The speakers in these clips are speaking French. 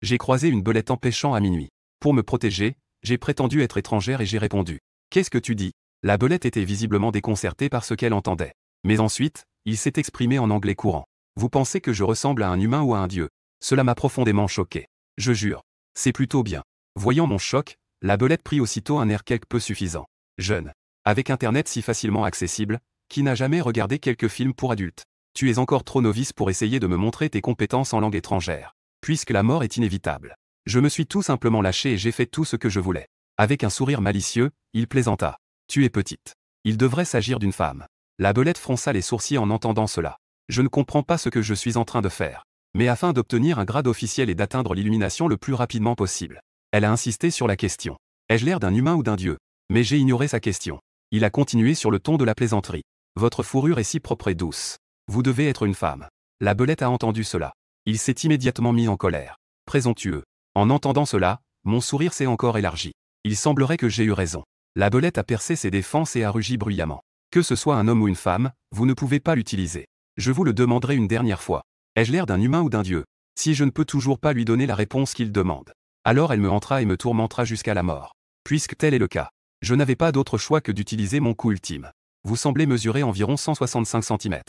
J'ai croisé une belette en pêchant à minuit. Pour me protéger, j'ai prétendu être étrangère et j'ai répondu. Qu'est-ce que tu dis? La belette était visiblement déconcertée par ce qu'elle entendait. Mais ensuite, il s'est exprimé en anglais courant. Vous pensez que je ressemble à un humain ou à un dieu? Cela m'a profondément choqué. Je jure. C'est plutôt bien. Voyant mon choc, la belette prit aussitôt un air quelque peu suffisant. Jeune. Avec Internet si facilement accessible, qui n'a jamais regardé quelques films pour adultes? Tu es encore trop novice pour essayer de me montrer tes compétences en langue étrangère. Puisque la mort est inévitable. Je me suis tout simplement lâché et j'ai fait tout ce que je voulais. Avec un sourire malicieux, il plaisanta. Tu es petite. Il devrait s'agir d'une femme. La belette fronça les sourcils en entendant cela. Je ne comprends pas ce que je suis en train de faire. Mais afin d'obtenir un grade officiel et d'atteindre l'illumination le plus rapidement possible. Elle a insisté sur la question. Ai-je l'air d'un humain ou d'un dieu? Mais j'ai ignoré sa question. Il a continué sur le ton de la plaisanterie. Votre fourrure est si propre et douce. Vous devez être une femme. La belette a entendu cela. Il s'est immédiatement mis en colère. Présomptueux. En entendant cela, mon sourire s'est encore élargi. Il semblerait que j'ai eu raison. La belette a percé ses défenses et a rugi bruyamment. Que ce soit un homme ou une femme, vous ne pouvez pas l'utiliser. Je vous le demanderai une dernière fois. Ai-je l'air d'un humain ou d'un dieu? Si je ne peux toujours pas lui donner la réponse qu'il demande, alors elle me hantera et me tourmentera jusqu'à la mort. Puisque tel est le cas, je n'avais pas d'autre choix que d'utiliser mon coup ultime. Vous semblez mesurer environ 165 cm.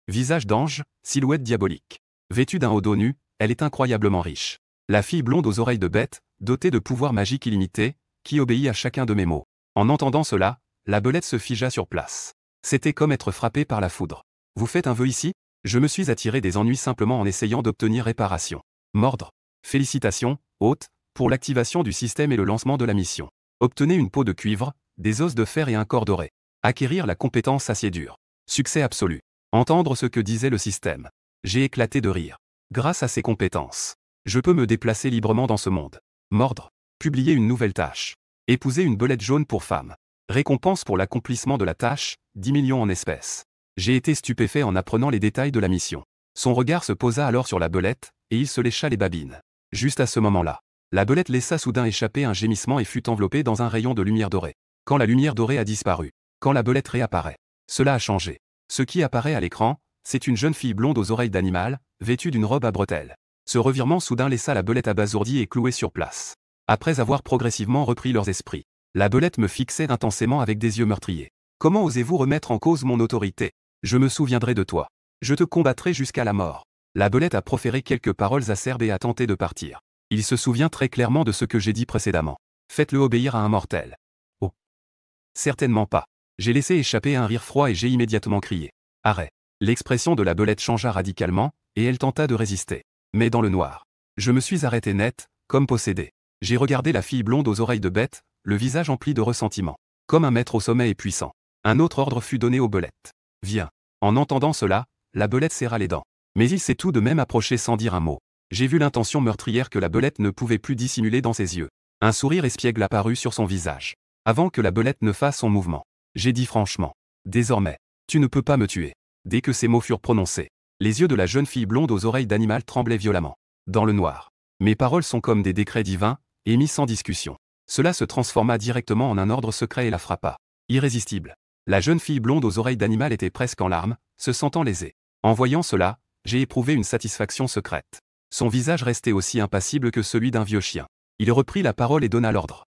Visage d'ange, silhouette diabolique. Vêtue d'un haut dos nu, elle est incroyablement riche. La fille blonde aux oreilles de bête, dotée de pouvoirs magiques illimités, qui obéit à chacun de mes mots. En entendant cela, la belette se figea sur place. C'était comme être frappé par la foudre. Vous faites un vœu ici? Je me suis attiré des ennuis simplement en essayant d'obtenir réparation. Mordre. Félicitations, hôte, pour l'activation du système et le lancement de la mission. Obtenez une peau de cuivre, des os de fer et un corps doré. Acquérir la compétence acier dur. Succès absolu. Entendre ce que disait le système. J'ai éclaté de rire. Grâce à ces compétences, je peux me déplacer librement dans ce monde. Mordre. Publier une nouvelle tâche. Épouser une belette jaune pour femme. Récompense pour l'accomplissement de la tâche, 10 millions en espèces. J'ai été stupéfait en apprenant les détails de la mission. Son regard se posa alors sur la belette, et il se lécha les babines. Juste à ce moment-là, la belette laissa soudain échapper un gémissement et fut enveloppée dans un rayon de lumière dorée. Quand la lumière dorée a disparu, quand la belette réapparaît, cela a changé. Ce qui apparaît à l'écran, c'est une jeune fille blonde aux oreilles d'animal, vêtue d'une robe à bretelles. Ce revirement soudain laissa la belette abasourdie et clouée sur place. Après avoir progressivement repris leurs esprits, la belette me fixait intensément avec des yeux meurtriers. Comment osez-vous remettre en cause mon autorité? Je me souviendrai de toi. Je te combattrai jusqu'à la mort. La belette a proféré quelques paroles acerbes et a tenté de partir. Il se souvient très clairement de ce que j'ai dit précédemment. Faites-le obéir à un mortel. Oh. Certainement pas. J'ai laissé échapper un rire froid et j'ai immédiatement crié. Arrête. L'expression de la belette changea radicalement, et elle tenta de résister. Mais dans le noir. Je me suis arrêté net, comme possédé. J'ai regardé la fille blonde aux oreilles de bête, le visage empli de ressentiment. Comme un maître au sommet et puissant. Un autre ordre fut donné aux belettes. Viens. En entendant cela, la belette serra les dents. Mais il s'est tout de même approché sans dire un mot. J'ai vu l'intention meurtrière que la belette ne pouvait plus dissimuler dans ses yeux. Un sourire espiègle apparut sur son visage. Avant que la belette ne fasse son mouvement. J'ai dit franchement. Désormais, tu ne peux pas me tuer. Dès que ces mots furent prononcés, les yeux de la jeune fille blonde aux oreilles d'animal tremblaient violemment. Dans le noir. Mes paroles sont comme des décrets divins, émis sans discussion. Cela se transforma directement en un ordre secret et la frappa. Irrésistible. La jeune fille blonde aux oreilles d'animal était presque en larmes, se sentant lésée. En voyant cela, j'ai éprouvé une satisfaction secrète. Son visage restait aussi impassible que celui d'un vieux chien. Il reprit la parole et donna l'ordre.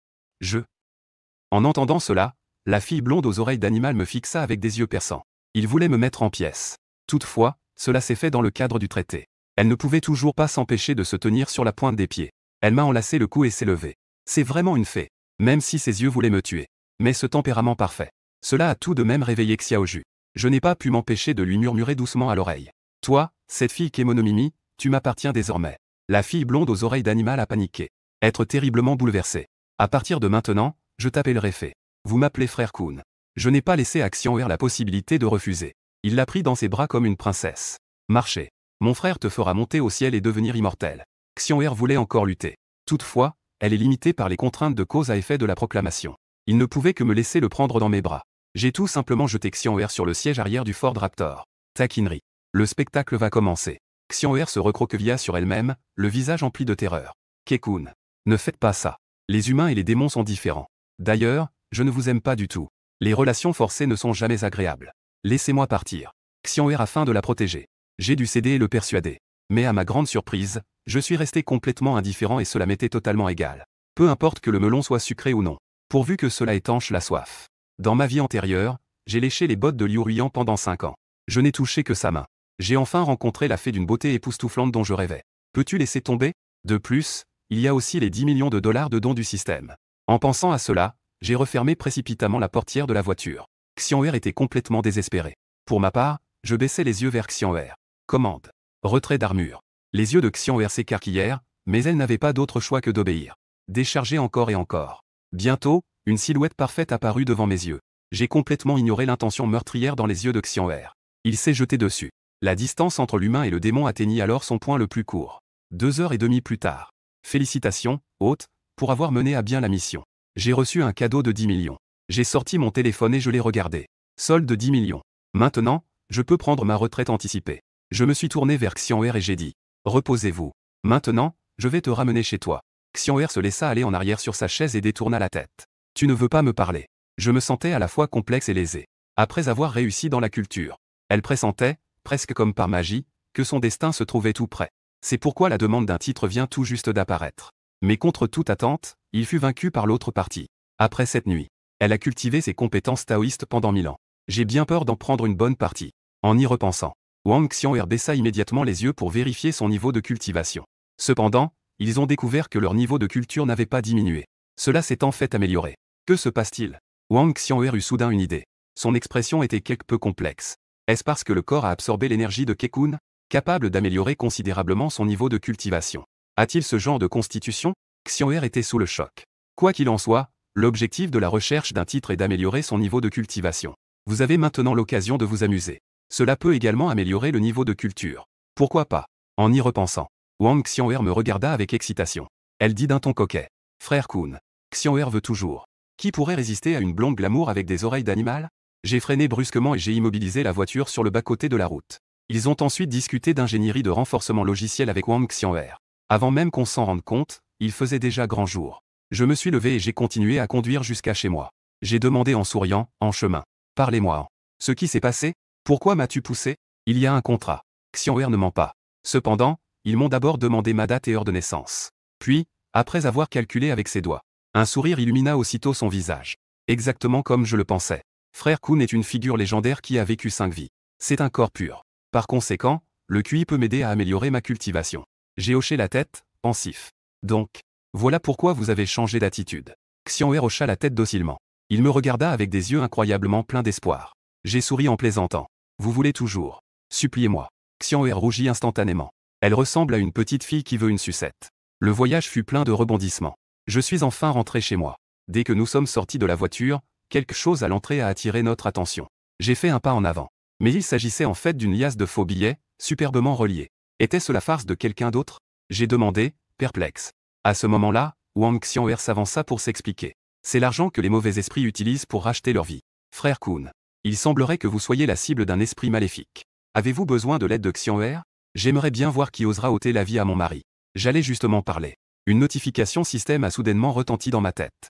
En entendant cela, la fille blonde aux oreilles d'animal me fixa avec des yeux perçants. Il voulait me mettre en pièces. Toutefois, cela s'est fait dans le cadre du traité. Elle ne pouvait toujours pas s'empêcher de se tenir sur la pointe des pieds. Elle m'a enlacé le cou et s'est levée. C'est vraiment une fée. Même si ses yeux voulaient me tuer. Mais ce tempérament parfait. Cela a tout de même réveillé Xiaoju. Je n'ai pas pu m'empêcher de lui murmurer doucement à l'oreille. Toi, cette fille Kemonomimi, tu m'appartiens désormais. La fille blonde aux oreilles d'animal a paniqué. Être terriblement bouleversée. À partir de maintenant, je t'appellerai fée. Vous m'appelez frère Kun. Je n'ai pas laissé à Xian'er la possibilité de refuser. Il l'a pris dans ses bras comme une princesse. Marchez. Mon frère te fera monter au ciel et devenir immortel. Xian'er voulait encore lutter. Toutefois, elle est limitée par les contraintes de cause à effet de la proclamation. Il ne pouvait que me laisser le prendre dans mes bras. J'ai tout simplement jeté Xian'er sur le siège arrière du Ford Raptor. Taquinerie. Le spectacle va commencer. Xian'er se recroquevilla sur elle-même, le visage empli de terreur. Kekun. Ne faites pas ça. Les humains et les démons sont différents. D'ailleurs, je ne vous aime pas du tout. Les relations forcées ne sont jamais agréables. Laissez-moi partir. Xian'er afin de la protéger. J'ai dû céder et le persuader. Mais à ma grande surprise, Je suis resté complètement indifférent et cela m'était totalement égal. Peu importe que le melon soit sucré ou non, pourvu que cela étanche la soif. Dans ma vie antérieure, j'ai léché les bottes de Liu Ruian pendant 5 ans. Je n'ai touché que sa main. J'ai enfin rencontré la fée d'une beauté époustouflante dont je rêvais. Peux-tu laisser tomber? De plus, il y a aussi les 10 millions de dollars de dons du système. En pensant à cela, j'ai refermé précipitamment la portière de la voiture. Xian'er était complètement désespéré. Pour ma part, je baissais les yeux vers Xian'er. Commande. Retrait d'armure. Les yeux de Xian'er s'écarquillèrent, mais elle n'avait pas d'autre choix que d'obéir. Décharger encore et encore. Bientôt, une silhouette parfaite apparut devant mes yeux. J'ai complètement ignoré l'intention meurtrière dans les yeux de Xian'er. Il s'est jeté dessus. La distance entre l'humain et le démon atteignit alors son point le plus court. 2 heures et demie plus tard. Félicitations, hôte, pour avoir mené à bien la mission. J'ai reçu un cadeau de 10 millions. J'ai sorti mon téléphone et je l'ai regardé. Solde de 10 millions. Maintenant, je peux prendre ma retraite anticipée. Je me suis tourné vers Xian'er et j'ai dit. Reposez-vous. Maintenant, je vais te ramener chez toi. Xian'er se laissa aller en arrière sur sa chaise et détourna la tête. Tu ne veux pas me parler. Je me sentais à la fois complexe et lésé. Après avoir réussi dans la culture, elle pressentait, presque comme par magie, que son destin se trouvait tout près. C'est pourquoi la demande d'un titre vient tout juste d'apparaître. Mais contre toute attente, il fut vaincu par l'autre partie. Après cette nuit, elle a cultivé ses compétences taoïstes pendant 1000 ans. J'ai bien peur d'en prendre une bonne partie. En y repensant, Wang Xian'er baissa immédiatement les yeux pour vérifier son niveau de cultivation. Cependant, ils ont découvert que leur niveau de culture n'avait pas diminué. Cela s'est en fait amélioré. Que se passe-t-il? Wang Xian'er eut soudain une idée. Son expression était quelque peu complexe. Est-ce parce que le corps a absorbé l'énergie de Kekun, capable d'améliorer considérablement son niveau de cultivation? A-t-il ce genre de constitution? Xian'er était sous le choc. Quoi qu'il en soit, l'objectif de la recherche d'un titre est d'améliorer son niveau de cultivation. Vous avez maintenant l'occasion de vous amuser. Cela peut également améliorer le niveau de culture. Pourquoi pas? En y repensant, Wang Xian'er me regarda avec excitation. Elle dit d'un ton coquet. Frère Kun. Xian'er veut toujours. Qui pourrait résister à une blonde glamour avec des oreilles d'animal? J'ai freiné brusquement et j'ai immobilisé la voiture sur le bas-côté de la route. Ils ont ensuite discuté d'ingénierie de renforcement logiciel avec Wang Xian'er. Avant même qu'on s'en rende compte, il faisait déjà grand jour. Je me suis levé et j'ai continué à conduire jusqu'à chez moi. J'ai demandé en souriant, en chemin. Parlez-moi. Ce qui s'est passé? Pourquoi m'as-tu poussé? Il y a un contrat. Xian'er ne ment pas. Cependant, ils m'ont d'abord demandé ma date et heure de naissance. Puis, après avoir calculé avec ses doigts, un sourire illumina aussitôt son visage. Exactement comme je le pensais. Frère Kun est une figure légendaire qui a vécu 5 vies. C'est un corps pur. Par conséquent, le QI peut m'aider à améliorer ma cultivation. J'ai hoché la tête, pensif. Donc, voilà pourquoi vous avez changé d'attitude. Xian'er hocha la tête docilement. Il me regarda avec des yeux incroyablement pleins d'espoir. J'ai souri en plaisantant. Vous voulez toujours. Suppliez-moi. Xian'er rougit instantanément. Elle ressemble à une petite fille qui veut une sucette. Le voyage fut plein de rebondissements. Je suis enfin rentré chez moi. Dès que nous sommes sortis de la voiture, quelque chose à l'entrée a attiré notre attention. J'ai fait un pas en avant. Mais il s'agissait en fait d'une liasse de faux billets, superbement reliés. Était-ce la farce de quelqu'un d'autre? J'ai demandé, perplexe. À ce moment-là, Wang Xian'er s'avança pour s'expliquer. C'est l'argent que les mauvais esprits utilisent pour racheter leur vie. Frère Kun, il semblerait que vous soyez la cible d'un esprit maléfique. Avez-vous besoin de l'aide de Xian'er? J'aimerais bien voir qui osera ôter la vie à mon mari. J'allais justement parler. Une notification système a soudainement retenti dans ma tête.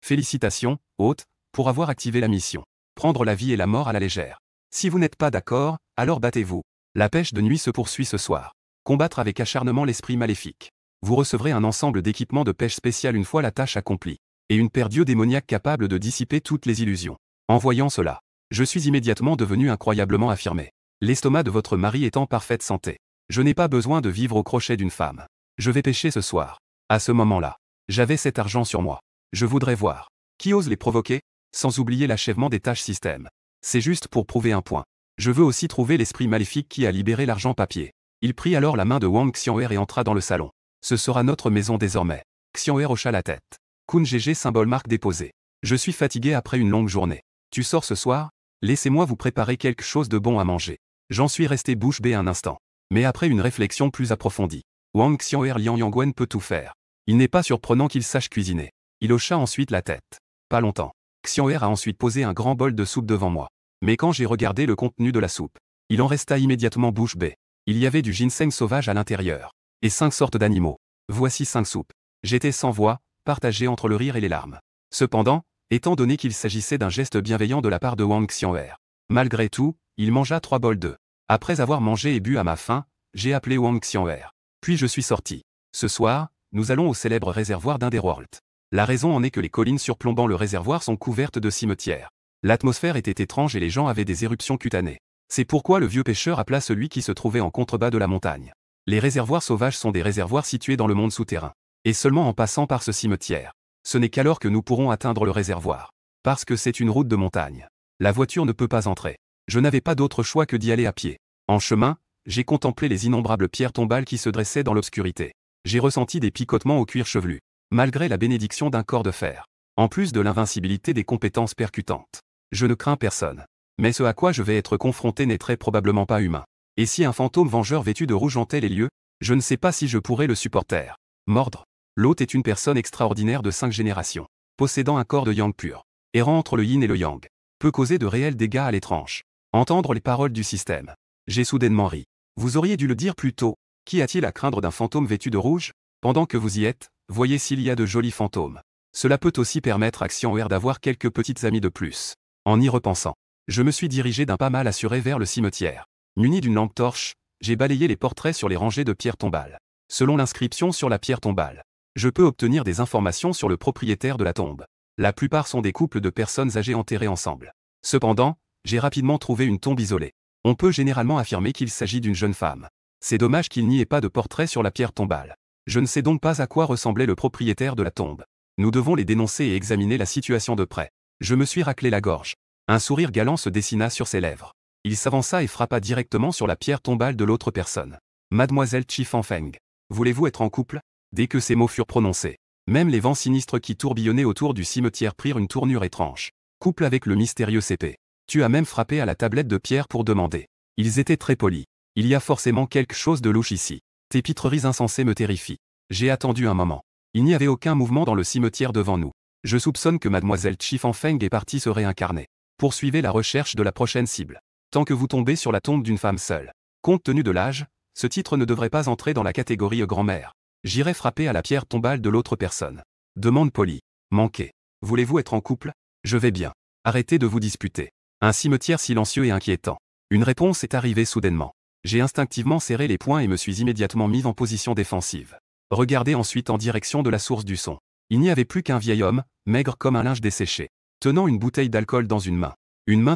Félicitations, hôte, pour avoir activé la mission. Prendre la vie et la mort à la légère. Si vous n'êtes pas d'accord, alors battez-vous. La pêche de nuit se poursuit ce soir. Combattre avec acharnement l'esprit maléfique. Vous recevrez un ensemble d'équipements de pêche spécial une fois la tâche accomplie. Et une paire d'yeux démoniaques capable de dissiper toutes les illusions. En voyant cela, je suis immédiatement devenu incroyablement affirmé. L'estomac de votre mari est en parfaite santé. Je n'ai pas besoin de vivre au crochet d'une femme. Je vais pêcher ce soir. À ce moment-là, j'avais cet argent sur moi. Je voudrais voir. Qui ose les provoquer? Sans oublier l'achèvement des tâches système. C'est juste pour prouver un point. Je veux aussi trouver l'esprit maléfique qui a libéré l'argent papier. Il prit alors la main de Wang Xian'er et entra dans le salon. Ce sera notre maison désormais. Xian'er hocha la tête. Kun GG symbole marque déposée. Je suis fatigué après une longue journée. Tu sors ce soir? Laissez-moi vous préparer quelque chose de bon à manger. J'en suis resté bouche bée un instant. Mais après une réflexion plus approfondie, Wang Xian'er Liang Yangwen peut tout faire. Il n'est pas surprenant qu'il sache cuisiner. Il hocha ensuite la tête. Pas longtemps. Xian'er a ensuite posé un grand bol de soupe devant moi. Mais quand j'ai regardé le contenu de la soupe, il en resta immédiatement bouche bée. Il y avait du ginseng sauvage à l'intérieur. Et 5 sortes d'animaux. Voici 5 soupes. J'étais sans voix, partagé entre le rire et les larmes. Cependant, étant donné qu'il s'agissait d'un geste bienveillant de la part de Wang Xian'er, malgré tout, il mangea 3 bols d'œufs. Après avoir mangé et bu à ma faim, j'ai appelé Wang Xian'er. Puis je suis sorti. Ce soir, nous allons au célèbre réservoir d'Underworld. La raison en est que les collines surplombant le réservoir sont couvertes de cimetières. L'atmosphère était étrange et les gens avaient des éruptions cutanées. C'est pourquoi le vieux pêcheur appela celui qui se trouvait en contrebas de la montagne. Les réservoirs sauvages sont des réservoirs situés dans le monde souterrain. Et seulement en passant par ce cimetière. Ce n'est qu'alors que nous pourrons atteindre le réservoir. Parce que c'est une route de montagne. La voiture ne peut pas entrer. Je n'avais pas d'autre choix que d'y aller à pied. En chemin, j'ai contemplé les innombrables pierres tombales qui se dressaient dans l'obscurité. J'ai ressenti des picotements au cuir chevelu. Malgré la bénédiction d'un corps de fer. En plus de l'invincibilité des compétences percutantes. Je ne crains personne. Mais ce à quoi je vais être confronté n'est très probablement pas humain. Et si un fantôme vengeur vêtu de rouge hantait les lieux, je ne sais pas si je pourrais le supporter. Mordre. L'hôte est une personne extraordinaire de 5 générations. Possédant un corps de yang pur. Errant entre le yin et le yang. Peut causer de réels dégâts à l'étrange. Entendre les paroles du système. J'ai soudainement ri. Vous auriez dû le dire plus tôt. Qu'y a-t-il à craindre d'un fantôme vêtu de rouge? Pendant que vous y êtes, voyez s'il y a de jolis fantômes. Cela peut aussi permettre à Xianwei d'avoir quelques petites amies de plus. En y repensant, je me suis dirigé d'un pas mal assuré vers le cimetière. Muni d'une lampe torche, j'ai balayé les portraits sur les rangées de pierres tombales. Selon l'inscription sur la pierre tombale, je peux obtenir des informations sur le propriétaire de la tombe. La plupart sont des couples de personnes âgées enterrées ensemble. Cependant, j'ai rapidement trouvé une tombe isolée. On peut généralement affirmer qu'il s'agit d'une jeune femme. C'est dommage qu'il n'y ait pas de portrait sur la pierre tombale. Je ne sais donc pas à quoi ressemblait le propriétaire de la tombe. Nous devons les dénoncer et examiner la situation de près. Je me suis raclé la gorge. Un sourire galant se dessina sur ses lèvres. Il s'avança et frappa directement sur la pierre tombale de l'autre personne. Mademoiselle Chi Fanfeng. Voulez-vous être en couple? Dès que ces mots furent prononcés, même les vents sinistres qui tourbillonnaient autour du cimetière prirent une tournure étrange. Couple avec le mystérieux CP. Tu as même frappé à la tablette de pierre pour demander. Ils étaient très polis. Il y a forcément quelque chose de louche ici. Tes pitreries insensées me terrifient. J'ai attendu un moment. Il n'y avait aucun mouvement dans le cimetière devant nous. Je soupçonne que Mademoiselle Chi Fanfeng est partie se réincarner. Poursuivez la recherche de la prochaine cible. Tant que vous tombez sur la tombe d'une femme seule. Compte tenu de l'âge, ce titre ne devrait pas entrer dans la catégorie grand-mère. J'irai frapper à la pierre tombale de l'autre personne. Demande polie. Manqué. Voulez-vous être en couple? Je vais bien. Arrêtez de vous disputer. Un cimetière silencieux et inquiétant. Une réponse est arrivée soudainement. J'ai instinctivement serré les poings et me suis immédiatement mis en position défensive. Regardez ensuite en direction de la source du son. Il n'y avait plus qu'un vieil homme, maigre comme un linge desséché, tenant une bouteille d'alcool dans une main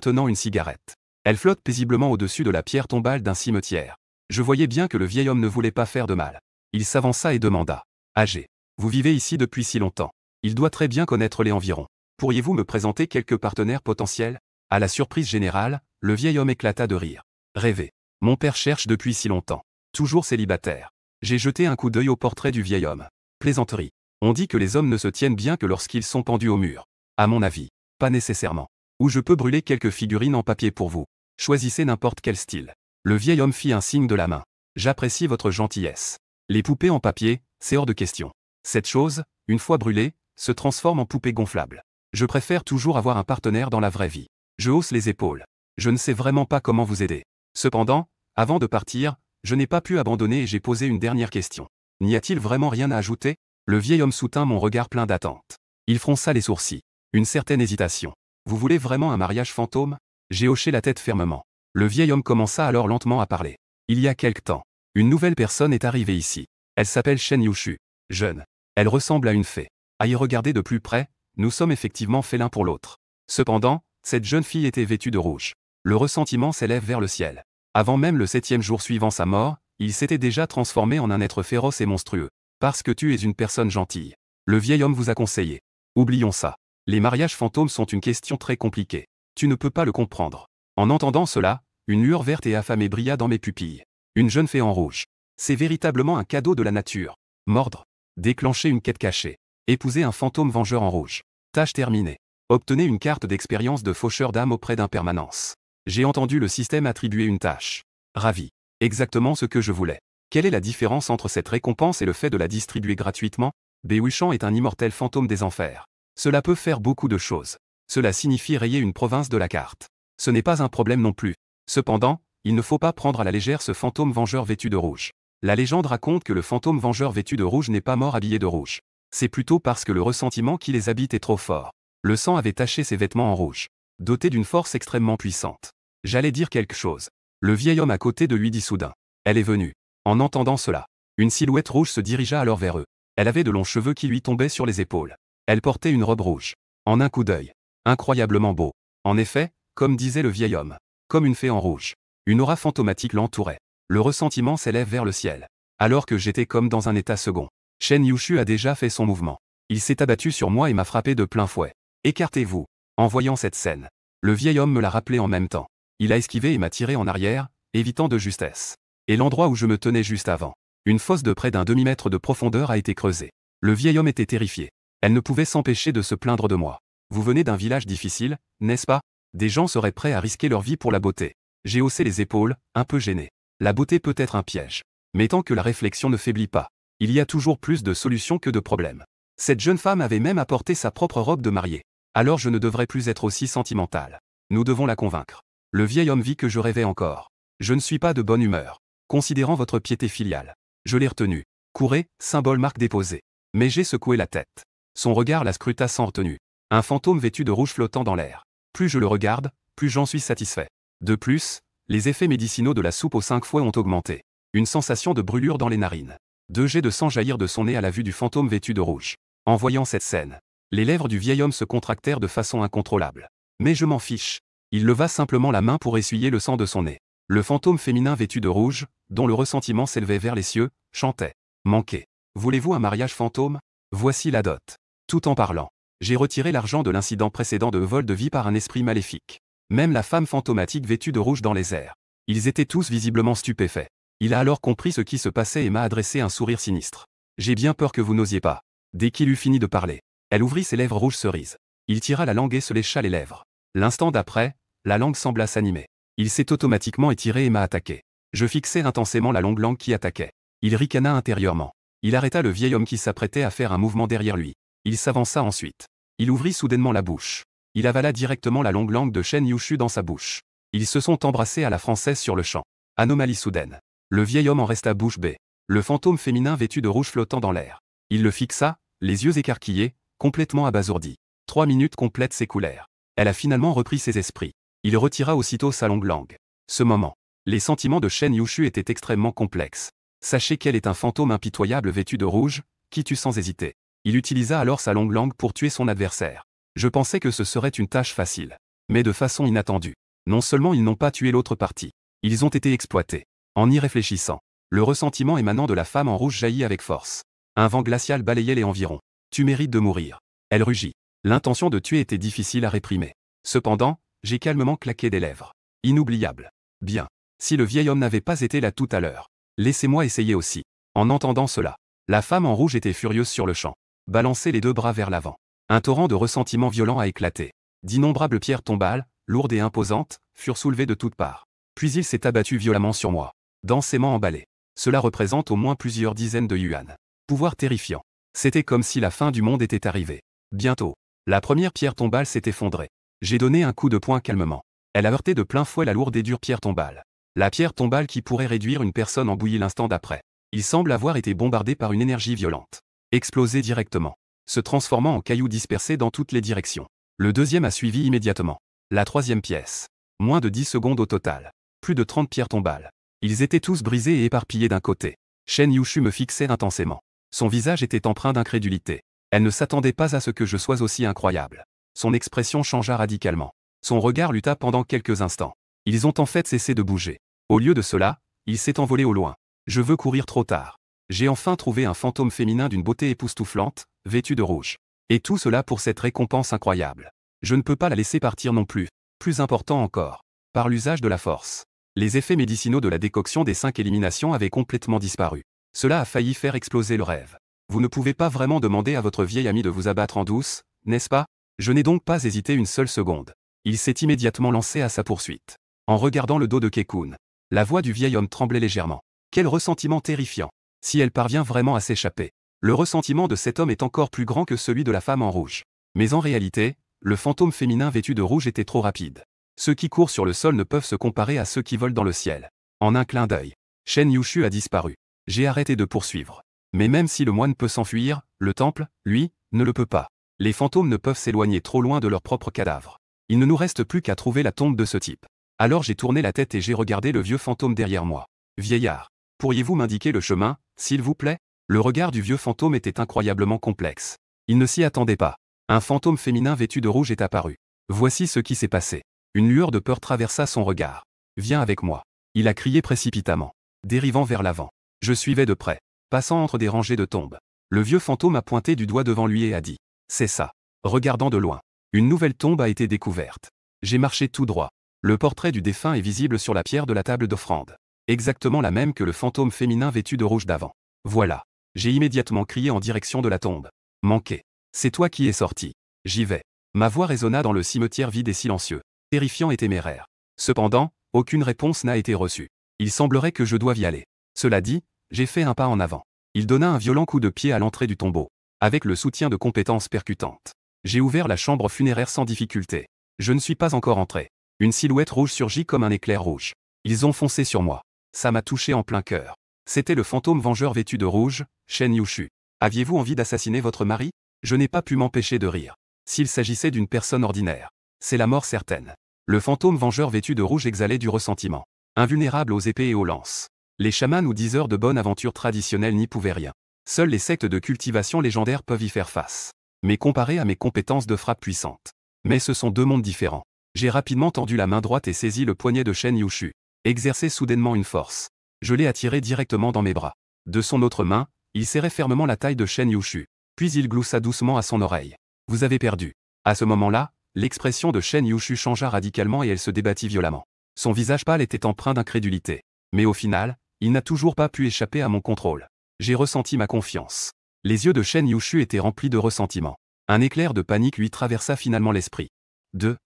tenant une cigarette. Elle flotte paisiblement au-dessus de la pierre tombale d'un cimetière. Je voyais bien que le vieil homme ne voulait pas faire de mal. Il s'avança et demanda. Âgé. Vous vivez ici depuis si longtemps. Il doit très bien connaître les environs. Pourriez-vous me présenter quelques partenaires potentiels? À la surprise générale, le vieil homme éclata de rire. Rêver. Mon père cherche depuis si longtemps. Toujours célibataire. J'ai jeté un coup d'œil au portrait du vieil homme. Plaisanterie. On dit que les hommes ne se tiennent bien que lorsqu'ils sont pendus au mur. À mon avis, pas nécessairement. Ou je peux brûler quelques figurines en papier pour vous. Choisissez n'importe quel style. Le vieil homme fit un signe de la main. J'apprécie votre gentillesse. Les poupées en papier, c'est hors de question. Cette chose, une fois brûlée, se transforme en poupée gonflable. Je préfère toujours avoir un partenaire dans la vraie vie. Je hausse les épaules. Je ne sais vraiment pas comment vous aider. Cependant, avant de partir, je n'ai pas pu abandonner et j'ai posé une dernière question. N'y a-t-il vraiment rien à ajouter? Le vieil homme soutint mon regard plein d'attente. Il fronça les sourcils. Une certaine hésitation. Vous voulez vraiment un mariage fantôme? J'ai hoché la tête fermement. Le vieil homme commença alors lentement à parler. Il y a quelque temps, une nouvelle personne est arrivée ici. Elle s'appelle Shen Yushu. Jeune. Elle ressemble à une fée. À y regarder de plus près, nous sommes effectivement faits l'un pour l'autre. Cependant, cette jeune fille était vêtue de rouge. Le ressentiment s'élève vers le ciel. Avant même le 7e jour suivant sa mort, il s'était déjà transformé en un être féroce et monstrueux. Parce que tu es une personne gentille. Le vieil homme vous a conseillé. Oublions ça. Les mariages fantômes sont une question très compliquée. Tu ne peux pas le comprendre. En entendant cela, une lueur verte et affamée brilla dans mes pupilles. Une jeune fée en rouge. C'est véritablement un cadeau de la nature. Mordre. Déclencher une quête cachée. Épouser un fantôme vengeur en rouge. Tâche terminée. Obtenez une carte d'expérience de faucheur d'âme auprès d'Impermanence. J'ai entendu le système attribuer une tâche. Ravi. Exactement ce que je voulais. Quelle est la différence entre cette récompense et le fait de la distribuer gratuitement? Béhuichan est un immortel fantôme des enfers. Cela peut faire beaucoup de choses. Cela signifie rayer une province de la carte. Ce n'est pas un problème non plus. Cependant, il ne faut pas prendre à la légère ce fantôme vengeur vêtu de rouge. La légende raconte que le fantôme vengeur vêtu de rouge n'est pas mort habillé de rouge. C'est plutôt parce que le ressentiment qui les habite est trop fort. Le sang avait taché ses vêtements en rouge. Doté d'une force extrêmement puissante. J'allais dire quelque chose. Le vieil homme à côté de lui dit soudain. Elle est venue. En entendant cela, Une silhouette rouge se dirigea alors vers eux. Elle avait de longs cheveux qui lui tombaient sur les épaules. Elle portait une robe rouge. En un coup d'œil. Incroyablement beau. En effet, comme disait le vieil homme. Comme une fée en rouge. Une aura fantomatique l'entourait. Le ressentiment s'élève vers le ciel. Alors que j'étais comme dans un état second. Shen Yushu a déjà fait son mouvement. Il s'est abattu sur moi et m'a frappé de plein fouet. Écartez-vous. En voyant cette scène. Le vieil homme me l'a rappelé en même temps. Il a esquivé et m'a tiré en arrière, évitant de justesse. Et l'endroit où je me tenais juste avant. Une fosse de près d'un demi-mètre de profondeur a été creusée. Le vieil homme était terrifié. Elle ne pouvait s'empêcher de se plaindre de moi. Vous venez d'un village difficile, n'est-ce pas? Des gens seraient prêts à risquer leur vie pour la beauté. J'ai haussé les épaules, un peu gêné. La beauté peut être un piège. Mais tant que la réflexion ne faiblit pas, il y a toujours plus de solutions que de problèmes. Cette jeune femme avait même apporté sa propre robe de mariée. Alors je ne devrais plus être aussi sentimental. Nous devons la convaincre. Le vieil homme vit que je rêvais encore. Je ne suis pas de bonne humeur. Considérant votre piété filiale. Je l'ai retenu. Courez, symbole marque déposée. Mais j'ai secoué la tête. Son regard la scruta sans retenue. Un fantôme vêtu de rouge flottant dans l'air. Plus je le regarde, plus j'en suis satisfait. De plus, les effets médicinaux de la soupe aux 5 fois ont augmenté. Une sensation de brûlure dans les narines. 2 jets de sang jaillirent de son nez à la vue du fantôme vêtu de rouge. En voyant cette scène, les lèvres du vieil homme se contractèrent de façon incontrôlable. Mais je m'en fiche. Il leva simplement la main pour essuyer le sang de son nez. Le fantôme féminin vêtu de rouge, dont le ressentiment s'élevait vers les cieux, chantait. Manqué. Voulez-vous un mariage fantôme? Voici la dot. Tout en parlant. J'ai retiré l'argent de l'incident précédent de vol de vie par un esprit maléfique. Même la femme fantomatique vêtue de rouge dans les airs. Ils étaient tous visiblement stupéfaits. Il a alors compris ce qui se passait et m'a adressé un sourire sinistre. J'ai bien peur que vous n'osiez pas. Dès qu'il eut fini de parler, elle ouvrit ses lèvres rouges cerises. Il tira la langue et se lécha les lèvres. L'instant d'après, la langue sembla s'animer. Il s'est automatiquement étiré et m'a attaqué. Je fixai intensément la longue langue qui attaquait. Il ricana intérieurement. Il arrêta le vieil homme qui s'apprêtait à faire un mouvement derrière lui. Il s'avança ensuite. Il ouvrit soudainement la bouche. Il avala directement la longue langue de Shen Yushu dans sa bouche. Ils se sont embrassés à la française sur le champ. Anomalie soudaine. Le vieil homme en resta bouche bée. Le fantôme féminin vêtu de rouge flottant dans l'air. Il le fixa, les yeux écarquillés, complètement abasourdi. 3 minutes complètes s'écoulèrent. Elle a finalement repris ses esprits. Il retira aussitôt sa longue langue. Ce moment. Les sentiments de Shen Yushu étaient extrêmement complexes. Sachez qu'elle est un fantôme impitoyable vêtu de rouge, qui tue sans hésiter. Il utilisa alors sa longue langue pour tuer son adversaire. Je pensais que ce serait une tâche facile. Mais de façon inattendue. Non seulement ils n'ont pas tué l'autre partie. Ils ont été exploités. En y réfléchissant, le ressentiment émanant de la femme en rouge jaillit avec force. Un vent glacial balayait les environs. Tu mérites de mourir. Elle rugit. L'intention de tuer était difficile à réprimer. Cependant, j'ai calmement claqué des lèvres. Inoubliable. Bien. Si le vieil homme n'avait pas été là tout à l'heure. Laissez-moi essayer aussi. En entendant cela, la femme en rouge était furieuse sur le champ. Balançait les 2 bras vers l'avant. Un torrent de ressentiment violent a éclaté. D'innombrables pierres tombales, lourdes et imposantes, furent soulevées de toutes parts. Puis il s'est abattu violemment sur moi. Densément emballé. Cela représente au moins plusieurs dizaines de yuan. Pouvoir terrifiant. C'était comme si la fin du monde était arrivée. Bientôt. La première pierre tombale s'est effondrée. J'ai donné un coup de poing calmement. Elle a heurté de plein fouet la lourde et dure pierre tombale. La pierre tombale qui pourrait réduire une personne en bouillie l'instant d'après. Il semble avoir été bombardé par une énergie violente. Explosé directement. Se transformant en cailloux dispersés dans toutes les directions. Le deuxième a suivi immédiatement. La troisième pièce. Moins de 10 secondes au total. Plus de 30 pierres tombales. Ils étaient tous brisés et éparpillés d'un côté. Shen Yushu me fixait intensément. Son visage était empreint d'incrédulité. Elle ne s'attendait pas à ce que je sois aussi incroyable. Son expression changea radicalement. Son regard lutta pendant quelques instants. Ils ont en fait cessé de bouger. Au lieu de cela, il s'est envolé au loin. Je veux courir trop tard. J'ai enfin trouvé un fantôme féminin d'une beauté époustouflante, vêtu de rouge. Et tout cela pour cette récompense incroyable. Je ne peux pas la laisser partir non plus. Plus important encore. Par l'usage de la force. Les effets médicinaux de la décoction des 5 éliminations avaient complètement disparu. Cela a failli faire exploser le rêve. Vous ne pouvez pas vraiment demander à votre vieil ami de vous abattre en douce, n'est-ce pas? Je n'ai donc pas hésité une seule seconde. Il s'est immédiatement lancé à sa poursuite. En regardant le dos de Kekun, la voix du vieil homme tremblait légèrement. Quel ressentiment terrifiant. Si elle parvient vraiment à s'échapper. Le ressentiment de cet homme est encore plus grand que celui de la femme en rouge. Mais en réalité, le fantôme féminin vêtu de rouge était trop rapide. Ceux qui courent sur le sol ne peuvent se comparer à ceux qui volent dans le ciel. En un clin d'œil, Shen Yushu a disparu. J'ai arrêté de poursuivre. Mais même si le moine peut s'enfuir, le temple, lui, ne le peut pas. Les fantômes ne peuvent s'éloigner trop loin de leur propre cadavre. Il ne nous reste plus qu'à trouver la tombe de ce type. Alors j'ai tourné la tête et j'ai regardé le vieux fantôme derrière moi. Vieillard. Pourriez-vous m'indiquer le chemin, s'il vous plaît? Le regard du vieux fantôme était incroyablement complexe. Il ne s'y attendait pas. Un fantôme féminin vêtu de rouge est apparu. Voici ce qui s'est passé. Une lueur de peur traversa son regard. Viens avec moi. Il a crié précipitamment, dérivant vers l'avant. Je suivais de près, passant entre des rangées de tombes. Le vieux fantôme a pointé du doigt devant lui et a dit: c'est ça. Regardant de loin, une nouvelle tombe a été découverte. J'ai marché tout droit. Le portrait du défunt est visible sur la pierre de la table d'offrande. Exactement la même que le fantôme féminin vêtu de rouge d'avant. Voilà. J'ai immédiatement crié en direction de la tombe. Manqué. C'est toi qui es sorti. J'y vais. Ma voix résonna dans le cimetière vide et silencieux, terrifiant et téméraire. Cependant, aucune réponse n'a été reçue. Il semblerait que je doive y aller. Cela dit, j'ai fait un pas en avant. Il donna un violent coup de pied à l'entrée du tombeau, avec le soutien de compétences percutantes. J'ai ouvert la chambre funéraire sans difficulté. Je ne suis pas encore entré. Une silhouette rouge surgit comme un éclair rouge. Ils ont foncé sur moi. Ça m'a touché en plein cœur. C'était le fantôme vengeur vêtu de rouge, Shen Yushu. Aviez-vous envie d'assassiner votre mari? Je n'ai pas pu m'empêcher de rire. S'il s'agissait d'une personne ordinaire, c'est la mort certaine. Le fantôme vengeur vêtu de rouge exhalait du ressentiment. Invulnérable aux épées et aux lances. Les chamans ou diseurs de bonne aventure traditionnelle n'y pouvaient rien. Seules les sectes de cultivation légendaires peuvent y faire face. Mais comparé à mes compétences de frappe puissante. Mais ce sont deux mondes différents. J'ai rapidement tendu la main droite et saisi le poignet de Shen Yushu. Exercé soudainement une force. Je l'ai attiré directement dans mes bras. De son autre main, il serrait fermement la taille de Shen Yushu. Puis il gloussa doucement à son oreille. Vous avez perdu. À ce moment-là, l'expression de Shen Yushu changea radicalement et elle se débattit violemment. Son visage pâle était empreint d'incrédulité. Mais au final, il n'a toujours pas pu échapper à mon contrôle. J'ai ressenti ma confiance. Les yeux de Shen Yushu étaient remplis de ressentiment. Un éclair de panique lui traversa finalement l'esprit. 2.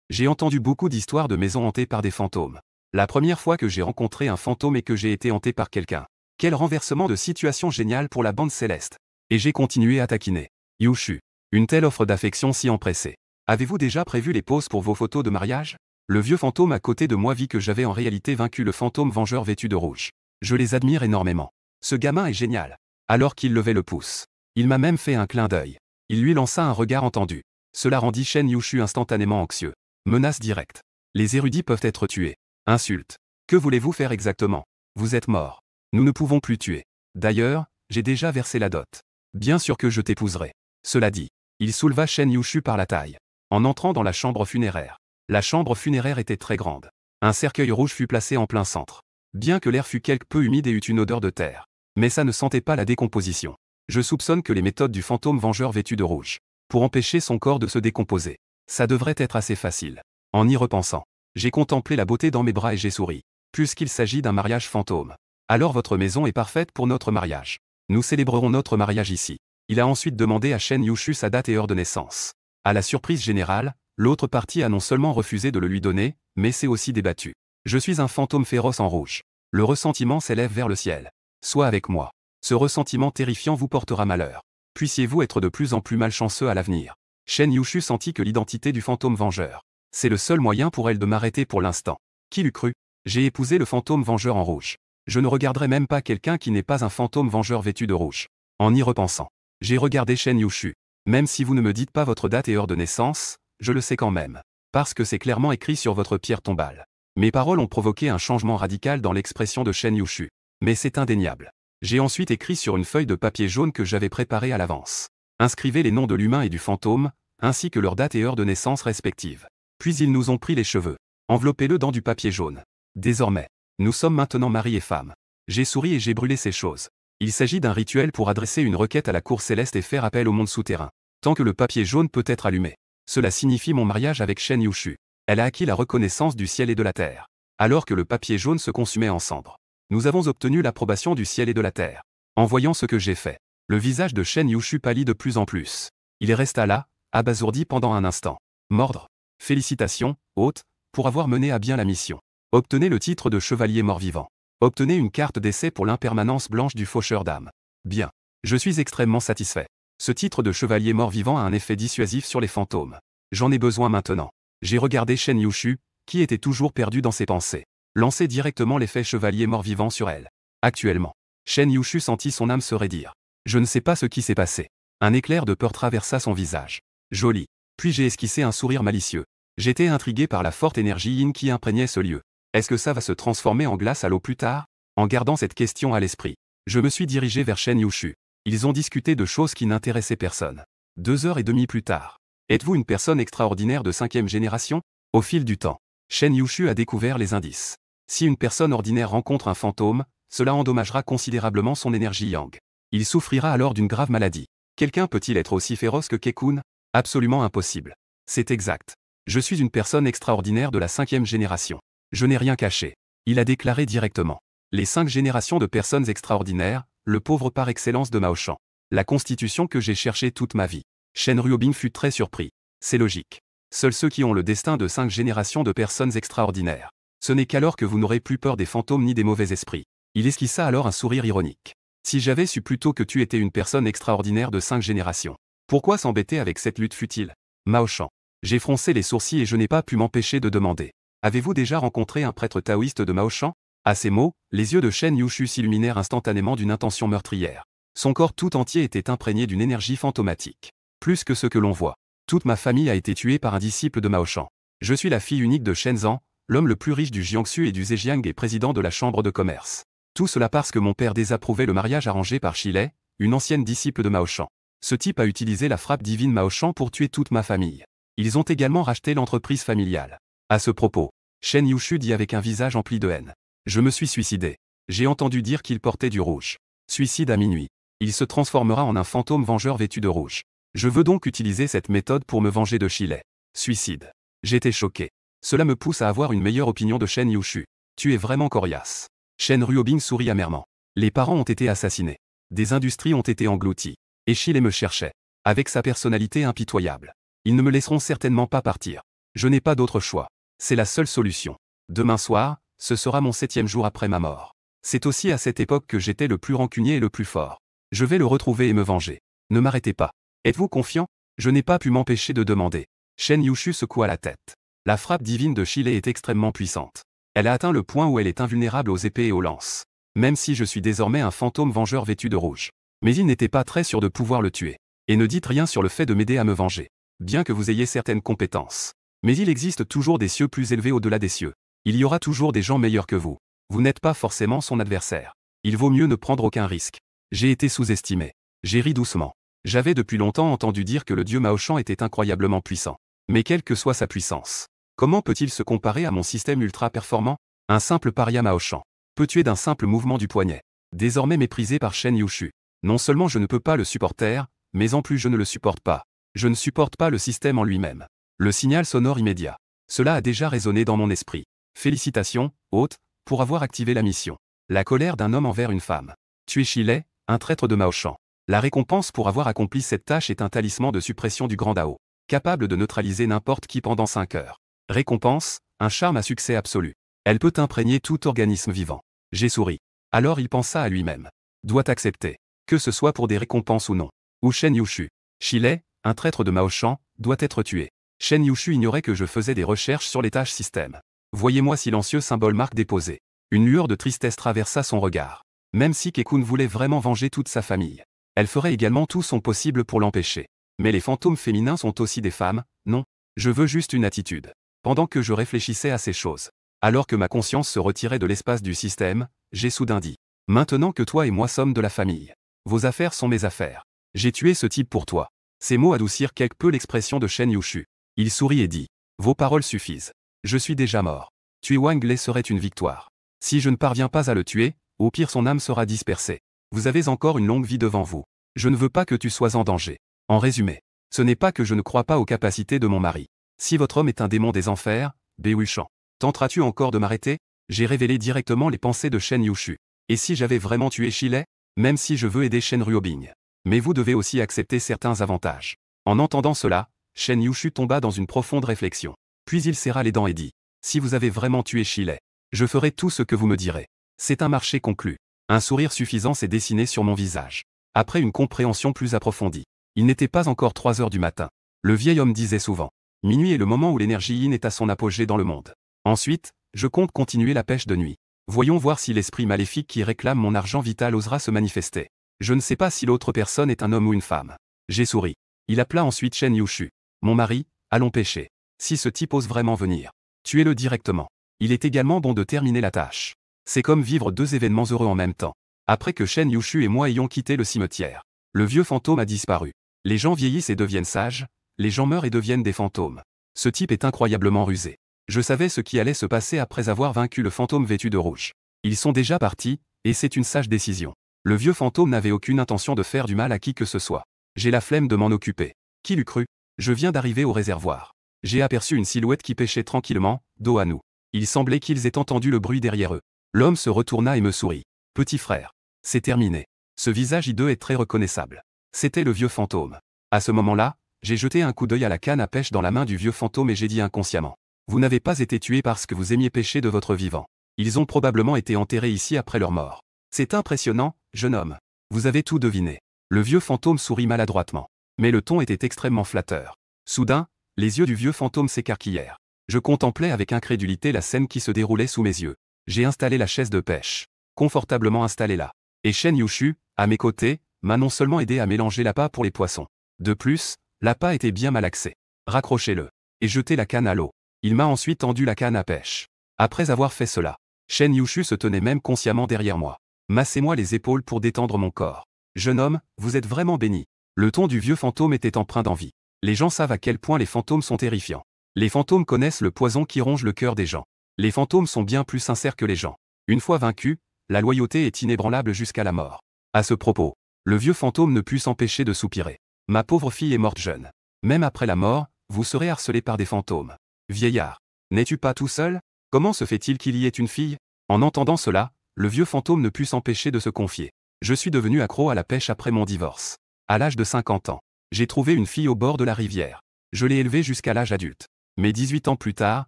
J'ai entendu beaucoup d'histoires de maisons hantées par des fantômes. La première fois que j'ai rencontré un fantôme et que j'ai été hanté par quelqu'un. Quel renversement de situation génial pour la bande céleste. Et j'ai continué à taquiner. Yushu. Une telle offre d'affection si empressée. Avez-vous déjà prévu les poses pour vos photos de mariage? Le vieux fantôme à côté de moi vit que j'avais en réalité vaincu le fantôme vengeur vêtu de rouge. Je les admire énormément. Ce gamin est génial. Alors qu'il levait le pouce. Il m'a même fait un clin d'œil. Il lui lança un regard entendu. Cela rendit Shen Yushu instantanément anxieux. Menace directe. Les érudits peuvent être tués. Insulte. Que voulez-vous faire exactement? Vous êtes mort. Nous ne pouvons plus tuer. D'ailleurs, j'ai déjà versé la dot. Bien sûr que je t'épouserai. Cela dit, il souleva Shen Yushu par la taille. En entrant dans la chambre funéraire. La chambre funéraire était très grande. Un cercueil rouge fut placé en plein centre. Bien que l'air fût quelque peu humide et eût une odeur de terre. Mais ça ne sentait pas la décomposition. Je soupçonne que les méthodes du fantôme vengeur vêtu de rouge. Pour empêcher son corps de se décomposer. Ça devrait être assez facile. En y repensant. J'ai contemplé la beauté dans mes bras et j'ai souri. Puisqu'il s'agit d'un mariage fantôme. Alors votre maison est parfaite pour notre mariage. Nous célébrerons notre mariage ici. Il a ensuite demandé à Shen Yushu sa date et heure de naissance. À la surprise générale, l'autre partie a non seulement refusé de le lui donner, mais s'est aussi débattu. Je suis un fantôme féroce en rouge. Le ressentiment s'élève vers le ciel. Sois avec moi. Ce ressentiment terrifiant vous portera malheur. Puissiez-vous être de plus en plus malchanceux à l'avenir. Shen Yushu sentit que l'identité du fantôme vengeur. C'est le seul moyen pour elle de m'arrêter pour l'instant. Qui l'eût cru? J'ai épousé le fantôme vengeur en rouge. Je ne regarderai même pas quelqu'un qui n'est pas un fantôme vengeur vêtu de rouge. En y repensant. J'ai regardé Shen Yushu. Même si vous ne me dites pas votre date et heure de naissance, je le sais quand même. Parce que c'est clairement écrit sur votre pierre tombale. Mes paroles ont provoqué un changement radical dans l'expression de Shen Yushu. Mais c'est indéniable. J'ai ensuite écrit sur une feuille de papier jaune que j'avais préparée à l'avance. Inscrivez les noms de l'humain et du fantôme, ainsi que leur date et heure de naissance respectives. Puis ils nous ont pris les cheveux. Enveloppez-le dans du papier jaune. Désormais, nous sommes maintenant mari et femme. J'ai souri et j'ai brûlé ces choses. Il s'agit d'un rituel pour adresser une requête à la cour céleste et faire appel au monde souterrain. Tant que le papier jaune peut être allumé. Cela signifie mon mariage avec Shen Yushu. Elle a acquis la reconnaissance du ciel et de la terre. Alors que le papier jaune se consumait en cendres. Nous avons obtenu l'approbation du ciel et de la terre. En voyant ce que j'ai fait, le visage de Shen Yushu pâlit de plus en plus. Il resta là, abasourdi pendant un instant. Mordre. Félicitations, hôte, pour avoir mené à bien la mission. Obtenez le titre de chevalier mort-vivant. Obtenez une carte d'essai pour l'impermanence blanche du faucheur d'âme. Bien. Je suis extrêmement satisfait. Ce titre de chevalier mort-vivant a un effet dissuasif sur les fantômes. J'en ai besoin maintenant. J'ai regardé Shen Yushu, qui était toujours perdu dans ses pensées. Lancer directement l'effet chevalier mort-vivant sur elle. Actuellement. Shen Yushu sentit son âme se raidir. Je ne sais pas ce qui s'est passé. Un éclair de peur traversa son visage. Joli. Puis j'ai esquissé un sourire malicieux. J'étais intrigué par la forte énergie yin qui imprégnait ce lieu. Est-ce que ça va se transformer en glace à l'eau plus tard? En gardant cette question à l'esprit, je me suis dirigé vers Shen Yushu. Ils ont discuté de choses qui n'intéressaient personne. 2 heures et demie plus tard. Êtes-vous une personne extraordinaire de 5e génération? Au fil du temps, Shen Yushu a découvert les indices. Si une personne ordinaire rencontre un fantôme, cela endommagera considérablement son énergie yang. Il souffrira alors d'une grave maladie. Quelqu'un peut-il être aussi féroce que Kekun? Absolument impossible. C'est exact. Je suis une personne extraordinaire de la 5e génération. Je n'ai rien caché. Il a déclaré directement. Les 5 générations de personnes extraordinaires, le pauvre par excellence de Mao Shan. La constitution que j'ai cherchée toute ma vie. Shen Ruobing fut très surpris. C'est logique. Seuls ceux qui ont le destin de 5 générations de personnes extraordinaires. Ce n'est qu'alors que vous n'aurez plus peur des fantômes ni des mauvais esprits. Il esquissa alors un sourire ironique. Si j'avais su plus tôt que tu étais une personne extraordinaire de 5 générations. Pourquoi s'embêter avec cette lutte futile? Mao Shan. J'ai froncé les sourcils et je n'ai pas pu m'empêcher de demander. Avez-vous déjà rencontré un prêtre taoïste de Mao Shan? À ces mots, les yeux de Shen Yushu s'illuminèrent instantanément d'une intention meurtrière. Son corps tout entier était imprégné d'une énergie fantomatique. Plus que ce que l'on voit. Toute ma famille a été tuée par un disciple de Mao Shan. Je suis la fille unique de Shenzhen, l'homme le plus riche du Jiangsu et du Zhejiang et président de la chambre de commerce. Tout cela parce que mon père désapprouvait le mariage arrangé par Shilei, une ancienne disciple de Mao Shan. Ce type a utilisé la frappe divine Mao Shan pour tuer toute ma famille. Ils ont également racheté l'entreprise familiale. À ce propos, Shen Yushu dit avec un visage empli de haine. Je me suis suicidé. J'ai entendu dire qu'il portait du rouge. Suicide à minuit. Il se transformera en un fantôme vengeur vêtu de rouge. Je veux donc utiliser cette méthode pour me venger de Shilei. Suicide. J'étais choqué. Cela me pousse à avoir une meilleure opinion de Shen Yushu. Tu es vraiment coriace. Shen Ruobing sourit amèrement. Les parents ont été assassinés. Des industries ont été englouties. Et Shilei me cherchait. Avec sa personnalité impitoyable. Ils ne me laisseront certainement pas partir. Je n'ai pas d'autre choix. C'est la seule solution. Demain soir, ce sera mon 7e jour après ma mort. C'est aussi à cette époque que j'étais le plus rancunier et le plus fort. Je vais le retrouver et me venger. Ne m'arrêtez pas. Êtes-vous confiant? Je n'ai pas pu m'empêcher de demander. Shen Yushu secoua la tête. La frappe divine de Shilei est extrêmement puissante. Elle a atteint le point où elle est invulnérable aux épées et aux lances. Même si je suis désormais un fantôme vengeur vêtu de rouge. Mais il n'était pas très sûr de pouvoir le tuer. Et ne dites rien sur le fait de m'aider à me venger. Bien que vous ayez certaines compétences. Mais il existe toujours des cieux plus élevés au-delà des cieux. Il y aura toujours des gens meilleurs que vous. Vous n'êtes pas forcément son adversaire. Il vaut mieux ne prendre aucun risque. J'ai été sous-estimé. J'ai ri doucement. J'avais depuis longtemps entendu dire que le dieu Mao Shan était incroyablement puissant. Mais quelle que soit sa puissance, comment peut-il se comparer à mon système ultra performant? Un simple paria Mao Shan peut tuer d'un simple mouvement du poignet. Désormais méprisé par Shen Yushu. Non seulement je ne peux pas le supporter, mais en plus je ne le supporte pas. Je ne supporte pas le système en lui-même. Le signal sonore immédiat. Cela a déjà résonné dans mon esprit. Félicitations, hôte, pour avoir activé la mission. La colère d'un homme envers une femme. Tu es Shilei, un traître de Mao Shan. La récompense pour avoir accompli cette tâche est un talisman de suppression du grand Dao, capable de neutraliser n'importe qui pendant 5 heures. Récompense, un charme à succès absolu. Elle peut imprégner tout organisme vivant. J'ai souri. Alors il pensa à lui-même. Doit accepter. Que ce soit pour des récompenses ou non. Ou Shen Yushu. Shilei, un traître de Mao Shan, doit être tué. Shen Yushu ignorait que je faisais des recherches sur les tâches système. Voyez-moi silencieux symbole marque déposée. Une lueur de tristesse traversa son regard. Même si Kekun voulait vraiment venger toute sa famille. Elle ferait également tout son possible pour l'empêcher. Mais les fantômes féminins sont aussi des femmes, non? Je veux juste une attitude. Pendant que je réfléchissais à ces choses. Alors que ma conscience se retirait de l'espace du système, j'ai soudain dit. Maintenant que toi et moi sommes de la famille. Vos affaires sont mes affaires. J'ai tué ce type pour toi. Ces mots adoucirent quelque peu l'expression de Shen Yushu. Il sourit et dit. Vos paroles suffisent. Je suis déjà mort. Tuer Wang Lei serait une victoire. Si je ne parviens pas à le tuer, au pire son âme sera dispersée. Vous avez encore une longue vie devant vous. Je ne veux pas que tu sois en danger. En résumé, ce n'est pas que je ne crois pas aux capacités de mon mari. Si votre homme est un démon des enfers, Bewu Shan, tenteras-tu encore de m'arrêter? J'ai révélé directement les pensées de Shen Yushu. Et si j'avais vraiment tué Shilei? Même si je veux aider Shen Ruobing. Mais vous devez aussi accepter certains avantages. En entendant cela, Shen Yushu tomba dans une profonde réflexion. Puis il serra les dents et dit. Si vous avez vraiment tué Shilei, je ferai tout ce que vous me direz. C'est un marché conclu. Un sourire suffisant s'est dessiné sur mon visage. Après une compréhension plus approfondie. Il n'était pas encore 3 heures du matin. Le vieil homme disait souvent. Minuit est le moment où l'énergie yin est à son apogée dans le monde. Ensuite, je compte continuer la pêche de nuit. Voyons voir si l'esprit maléfique qui réclame mon argent vital osera se manifester. Je ne sais pas si l'autre personne est un homme ou une femme. J'ai souri. Il appela ensuite Shen Yushu. Mon mari, allons pêcher. Si ce type ose vraiment venir, tuez-le directement. Il est également bon de terminer la tâche. C'est comme vivre deux événements heureux en même temps. Après que Shen Yushu et moi ayons quitté le cimetière, le vieux fantôme a disparu. Les gens vieillissent et deviennent sages, les gens meurent et deviennent des fantômes. Ce type est incroyablement rusé. Je savais ce qui allait se passer après avoir vaincu le fantôme vêtu de rouge. Ils sont déjà partis, et c'est une sage décision. Le vieux fantôme n'avait aucune intention de faire du mal à qui que ce soit. J'ai la flemme de m'en occuper. Qui l'eût cru? Je viens d'arriver au réservoir. J'ai aperçu une silhouette qui pêchait tranquillement, dos à nous. Il semblait qu'ils aient entendu le bruit derrière eux. L'homme se retourna et me sourit. Petit frère. C'est terminé. Ce visage hideux est très reconnaissable. C'était le vieux fantôme. À ce moment-là, j'ai jeté un coup d'œil à la canne à pêche dans la main du vieux fantôme et j'ai dit inconsciemment. Vous n'avez pas été tué parce que vous aimiez pêcher de votre vivant. Ils ont probablement été enterrés ici après leur mort. C'est impressionnant, jeune homme. Vous avez tout deviné. Le vieux fantôme sourit maladroitement. Mais le ton était extrêmement flatteur. Soudain, les yeux du vieux fantôme s'écarquillèrent. Je contemplais avec incrédulité la scène qui se déroulait sous mes yeux. J'ai installé la chaise de pêche. Confortablement installée là. Et Shen Yushu, à mes côtés, m'a non seulement aidé à mélanger l'appât pour les poissons. De plus, l'appât était bien malaxé. Raccrochez-le. Et jetez la canne à l'eau. Il m'a ensuite tendu la canne à pêche. Après avoir fait cela, Shen Yushu se tenait même consciemment derrière moi. Massez-moi les épaules pour détendre mon corps. Jeune homme, vous êtes vraiment béni. Le ton du vieux fantôme était empreint d'envie. Les gens savent à quel point les fantômes sont terrifiants. Les fantômes connaissent le poison qui ronge le cœur des gens. Les fantômes sont bien plus sincères que les gens. Une fois vaincus, la loyauté est inébranlable jusqu'à la mort. À ce propos, le vieux fantôme ne put s'empêcher de soupirer. Ma pauvre fille est morte jeune. Même après la mort, vous serez harcelé par des fantômes. Vieillard. N'es-tu pas tout seul? Comment se fait-il qu'il y ait une fille? En entendant cela, le vieux fantôme ne put s'empêcher de se confier. Je suis devenu accro à la pêche après mon divorce. À l'âge de 50 ans, j'ai trouvé une fille au bord de la rivière. Je l'ai élevée jusqu'à l'âge adulte. Mais 18 ans plus tard,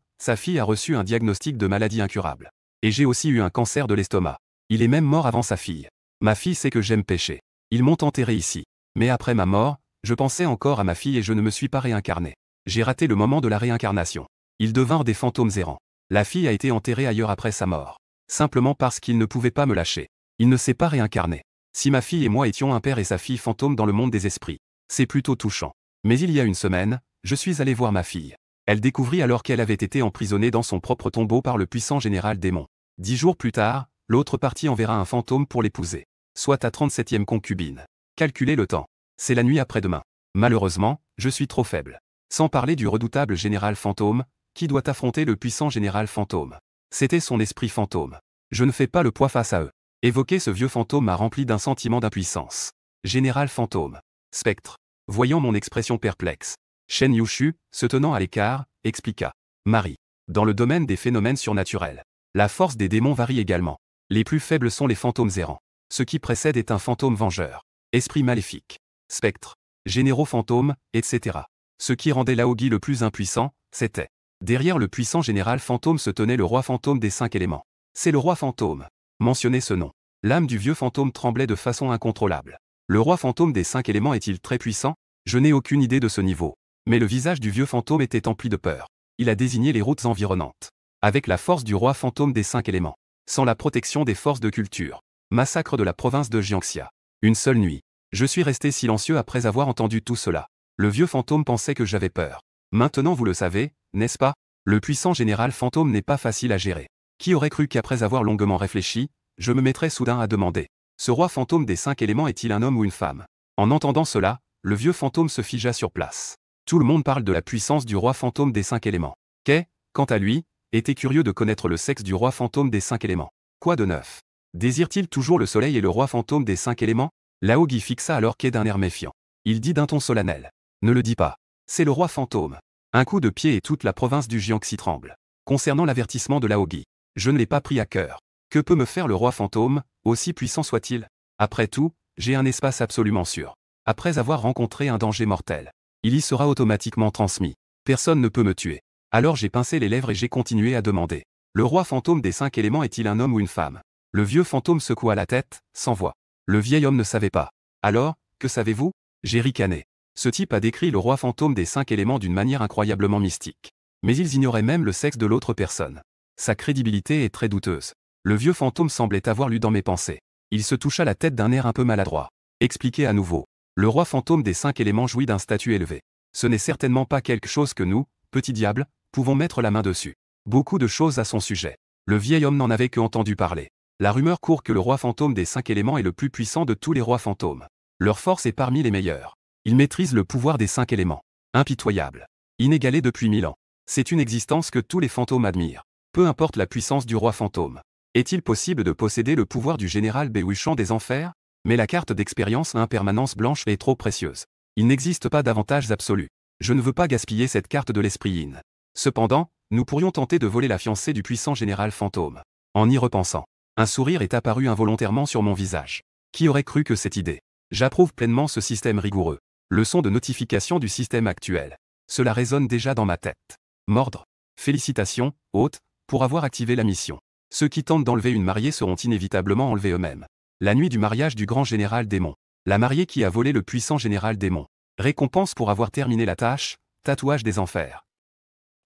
sa fille a reçu un diagnostic de maladie incurable. Et j'ai aussi eu un cancer de l'estomac. Il est même mort avant sa fille. Ma fille sait que j'aime pêcher. Ils m'ont enterré ici. Mais après ma mort, je pensais encore à ma fille et je ne me suis pas réincarné. J'ai raté le moment de la réincarnation. Ils devinrent des fantômes errants. La fille a été enterrée ailleurs après sa mort. Simplement parce qu'il ne pouvait pas me lâcher. Il ne s'est pas réincarné. Si ma fille et moi étions un père et sa fille fantôme dans le monde des esprits, c'est plutôt touchant. Mais il y a une semaine, je suis allé voir ma fille. Elle découvrit alors qu'elle avait été emprisonnée dans son propre tombeau par le puissant général démon. 10 jours plus tard, l'autre partie enverra un fantôme pour l'épouser. Soit ta 37e concubine. Calculez le temps. C'est la nuit après-demain. Malheureusement, je suis trop faible. Sans parler du redoutable général fantôme, qui doit affronter le puissant général fantôme. C'était son esprit fantôme. Je ne fais pas le poids face à eux. Évoquer ce vieux fantôme m'a rempli d'un sentiment d'impuissance. Général fantôme. Spectre. Voyant mon expression perplexe, Shen Yushu, se tenant à l'écart, expliqua. Marie. Dans le domaine des phénomènes surnaturels, la force des démons varie également. Les plus faibles sont les fantômes errants. Ce qui précède est un fantôme vengeur. Esprit maléfique. Spectre. Généraux fantômes, etc. Ce qui rendait Laogi le plus impuissant, c'était. Derrière le puissant général fantôme se tenait le roi fantôme des 5 éléments. C'est le roi fantôme. Mentionnez ce nom. L'âme du vieux fantôme tremblait de façon incontrôlable. Le roi fantôme des 5 éléments est-il très puissant? Je n'ai aucune idée de ce niveau. Mais le visage du vieux fantôme était empli de peur. Il a désigné les routes environnantes. Avec la force du roi fantôme des 5 éléments. Sans la protection des forces de culture. Massacre de la province de Jiangxia. Une seule nuit. Je suis resté silencieux après avoir entendu tout cela. Le vieux fantôme pensait que j'avais peur. Maintenant vous le savez, n'est-ce pas? Le puissant général fantôme n'est pas facile à gérer. Qui aurait cru qu'après avoir longuement réfléchi, je me mettrais soudain à demander. Ce roi fantôme des 5 éléments est-il un homme ou une femme? En entendant cela, le vieux fantôme se figea sur place. Tout le monde parle de la puissance du roi fantôme des 5 éléments. Kay, quant à lui, était curieux de connaître le sexe du roi fantôme des 5 éléments. Quoi de neuf? Désire-t-il toujours le soleil et le roi fantôme des 5 éléments? Laogi fixa alors Kay d'un air méfiant. Il dit d'un ton solennel. Ne le dis pas. C'est le roi fantôme. Un coup de pied et toute la province du Jiangxi tremble. Concernant l'avertissement de Laogi, je ne l'ai pas pris à cœur. Que peut me faire le roi fantôme, aussi puissant soit-il? Après tout, j'ai un espace absolument sûr. Après avoir rencontré un danger mortel, il y sera automatiquement transmis. Personne ne peut me tuer. Alors j'ai pincé les lèvres et j'ai continué à demander. Le roi fantôme des 5 éléments est-il un homme ou une femme? Le vieux fantôme secoua la tête, sans voix. Le vieil homme ne savait pas. Alors, que savez-vous? J'ai ricané. Ce type a décrit le roi fantôme des 5 éléments d'une manière incroyablement mystique. Mais ils ignoraient même le sexe de l'autre personne. Sa crédibilité est très douteuse. Le vieux fantôme semblait avoir lu dans mes pensées. Il se toucha la tête d'un air un peu maladroit. Expliquez à nouveau. Le roi fantôme des 5 éléments jouit d'un statut élevé. Ce n'est certainement pas quelque chose que nous, petits diables, pouvons mettre la main dessus. Beaucoup de choses à son sujet. Le vieil homme n'en avait que entendu parler. La rumeur court que le roi fantôme des 5 éléments est le plus puissant de tous les rois fantômes. Leur force est parmi les meilleures. Il maîtrise le pouvoir des 5 éléments. Impitoyable. Inégalé depuis 1000 ans. C'est une existence que tous les fantômes admirent. Peu importe la puissance du roi fantôme. Est-il possible de posséder le pouvoir du général Béhuchant des Enfers? Mais la carte d'expérience à impermanence blanche est trop précieuse. Il n'existe pas d'avantages absolus. Je ne veux pas gaspiller cette carte de l'esprit yin. Cependant, nous pourrions tenter de voler la fiancée du puissant général fantôme. En y repensant, un sourire est apparu involontairement sur mon visage. Qui aurait cru que cette idée? J'approuve pleinement ce système rigoureux. Leçon de notification du système actuel. Cela résonne déjà dans ma tête. Mordre. Félicitations, hôte, pour avoir activé la mission. Ceux qui tentent d'enlever une mariée seront inévitablement enlevés eux-mêmes. La nuit du mariage du grand général démon. La mariée qui a volé le puissant général démon. Récompense pour avoir terminé la tâche, tatouage des enfers.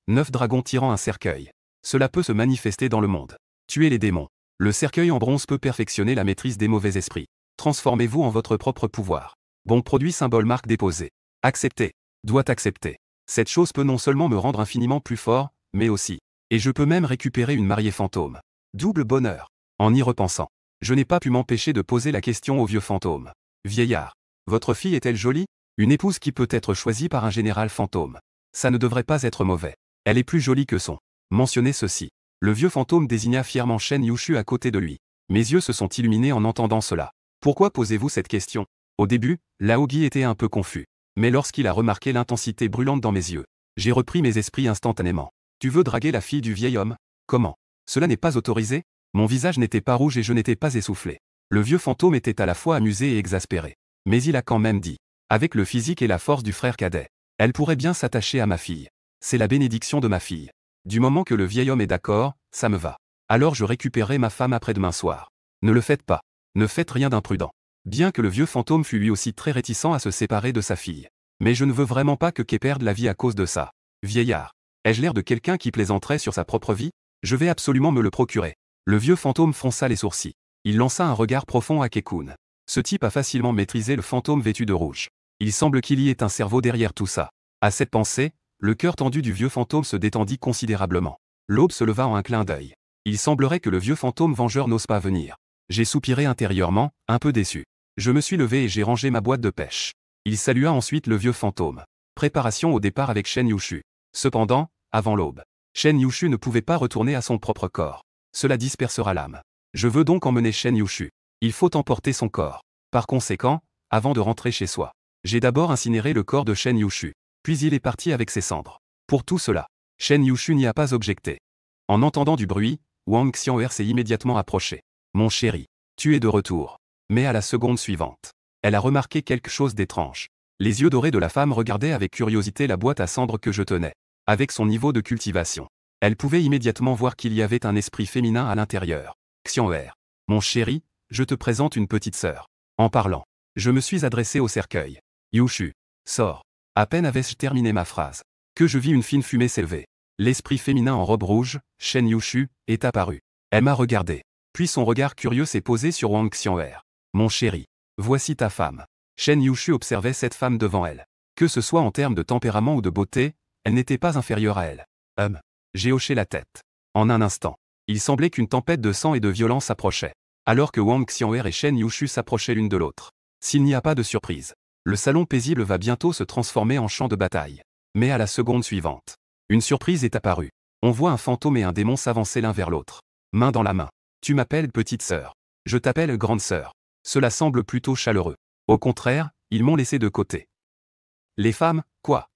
9 dragons tirant un cercueil. Cela peut se manifester dans le monde. Tuez les démons. Le cercueil en bronze peut perfectionner la maîtrise des mauvais esprits. Transformez-vous en votre propre pouvoir. Bon produit symbole marque déposée. Accepter. Doit accepter. Cette chose peut non seulement me rendre infiniment plus fort, mais aussi. Et je peux même récupérer une mariée fantôme. Double bonheur. En y repensant, je n'ai pas pu m'empêcher de poser la question au vieux fantôme. Vieillard. Votre fille est-elle jolie? Une épouse qui peut être choisie par un général fantôme. Ça ne devrait pas être mauvais. Elle est plus jolie que son. Mentionnez ceci. Le vieux fantôme désigna fièrement Shen Yushu à côté de lui. Mes yeux se sont illuminés en entendant cela. Pourquoi posez-vous cette question? Au début, Laogi était un peu confus. Mais lorsqu'il a remarqué l'intensité brûlante dans mes yeux, j'ai repris mes esprits instantanément. Tu veux draguer la fille du vieil homme? Comment? Cela n'est pas autorisé? Mon visage n'était pas rouge et je n'étais pas essoufflé. Le vieux fantôme était à la fois amusé et exaspéré. Mais il a quand même dit. Avec le physique et la force du frère cadet, elle pourrait bien s'attacher à ma fille. C'est la bénédiction de ma fille. Du moment que le vieil homme est d'accord, ça me va. Alors je récupérerai ma femme après-demain soir. Ne le faites pas. Ne faites rien d'imprudent. Bien que le vieux fantôme fût lui aussi très réticent à se séparer de sa fille. Mais je ne veux vraiment pas que Kay perde la vie à cause de ça. Vieillard. Ai-je l'air de quelqu'un qui plaisanterait sur sa propre vie? Je vais absolument me le procurer. Le vieux fantôme fronça les sourcils. Il lança un regard profond à Kekun. Ce type a facilement maîtrisé le fantôme vêtu de rouge. Il semble qu'il y ait un cerveau derrière tout ça. À cette pensée, le cœur tendu du vieux fantôme se détendit considérablement. L'aube se leva en un clin d'œil. Il semblerait que le vieux fantôme vengeur n'ose pas venir. J'ai soupiré intérieurement, un peu déçu. Je me suis levé et j'ai rangé ma boîte de pêche. Il salua ensuite le vieux fantôme. Préparation au départ avec Shen Yushu. Cependant, avant l'aube, Shen Yushu ne pouvait pas retourner à son propre corps. Cela dispersera l'âme. Je veux donc emmener Shen Yushu. Il faut emporter son corps. Par conséquent, avant de rentrer chez soi, j'ai d'abord incinéré le corps de Shen Yushu. Puis il est parti avec ses cendres. Pour tout cela, Shen Yushu n'y a pas objecté. En entendant du bruit, Wang Xian'er s'est immédiatement approché. Mon chéri, tu es de retour. Mais à la seconde suivante, elle a remarqué quelque chose d'étrange. Les yeux dorés de la femme regardaient avec curiosité la boîte à cendres que je tenais. Avec son niveau de cultivation, elle pouvait immédiatement voir qu'il y avait un esprit féminin à l'intérieur. Xian'er, mon chéri, je te présente une petite sœur. En parlant, je me suis adressé au cercueil. Yushu, sors. À peine avais-je terminé ma phrase, que je vis une fine fumée s'élever. L'esprit féminin en robe rouge, Shen Yushu, est apparu. Elle m'a regardé. Puis son regard curieux s'est posé sur Wang Xian'er. Mon chéri, voici ta femme. Shen Yushu observait cette femme devant elle. Que ce soit en termes de tempérament ou de beauté, elle n'était pas inférieure à elle. J'ai hoché la tête. En un instant, il semblait qu'une tempête de sang et de violence approchait. Alors que Wang Xian'er et Shen Yushu s'approchaient l'une de l'autre. S'il n'y a pas de surprise, le salon paisible va bientôt se transformer en champ de bataille. Mais à la seconde suivante, une surprise est apparue. On voit un fantôme et un démon s'avancer l'un vers l'autre, main dans la main. Tu m'appelles petite sœur. Je t'appelle grande sœur. Cela semble plutôt chaleureux. Au contraire, ils m'ont laissé de côté. Les femmes, quoi?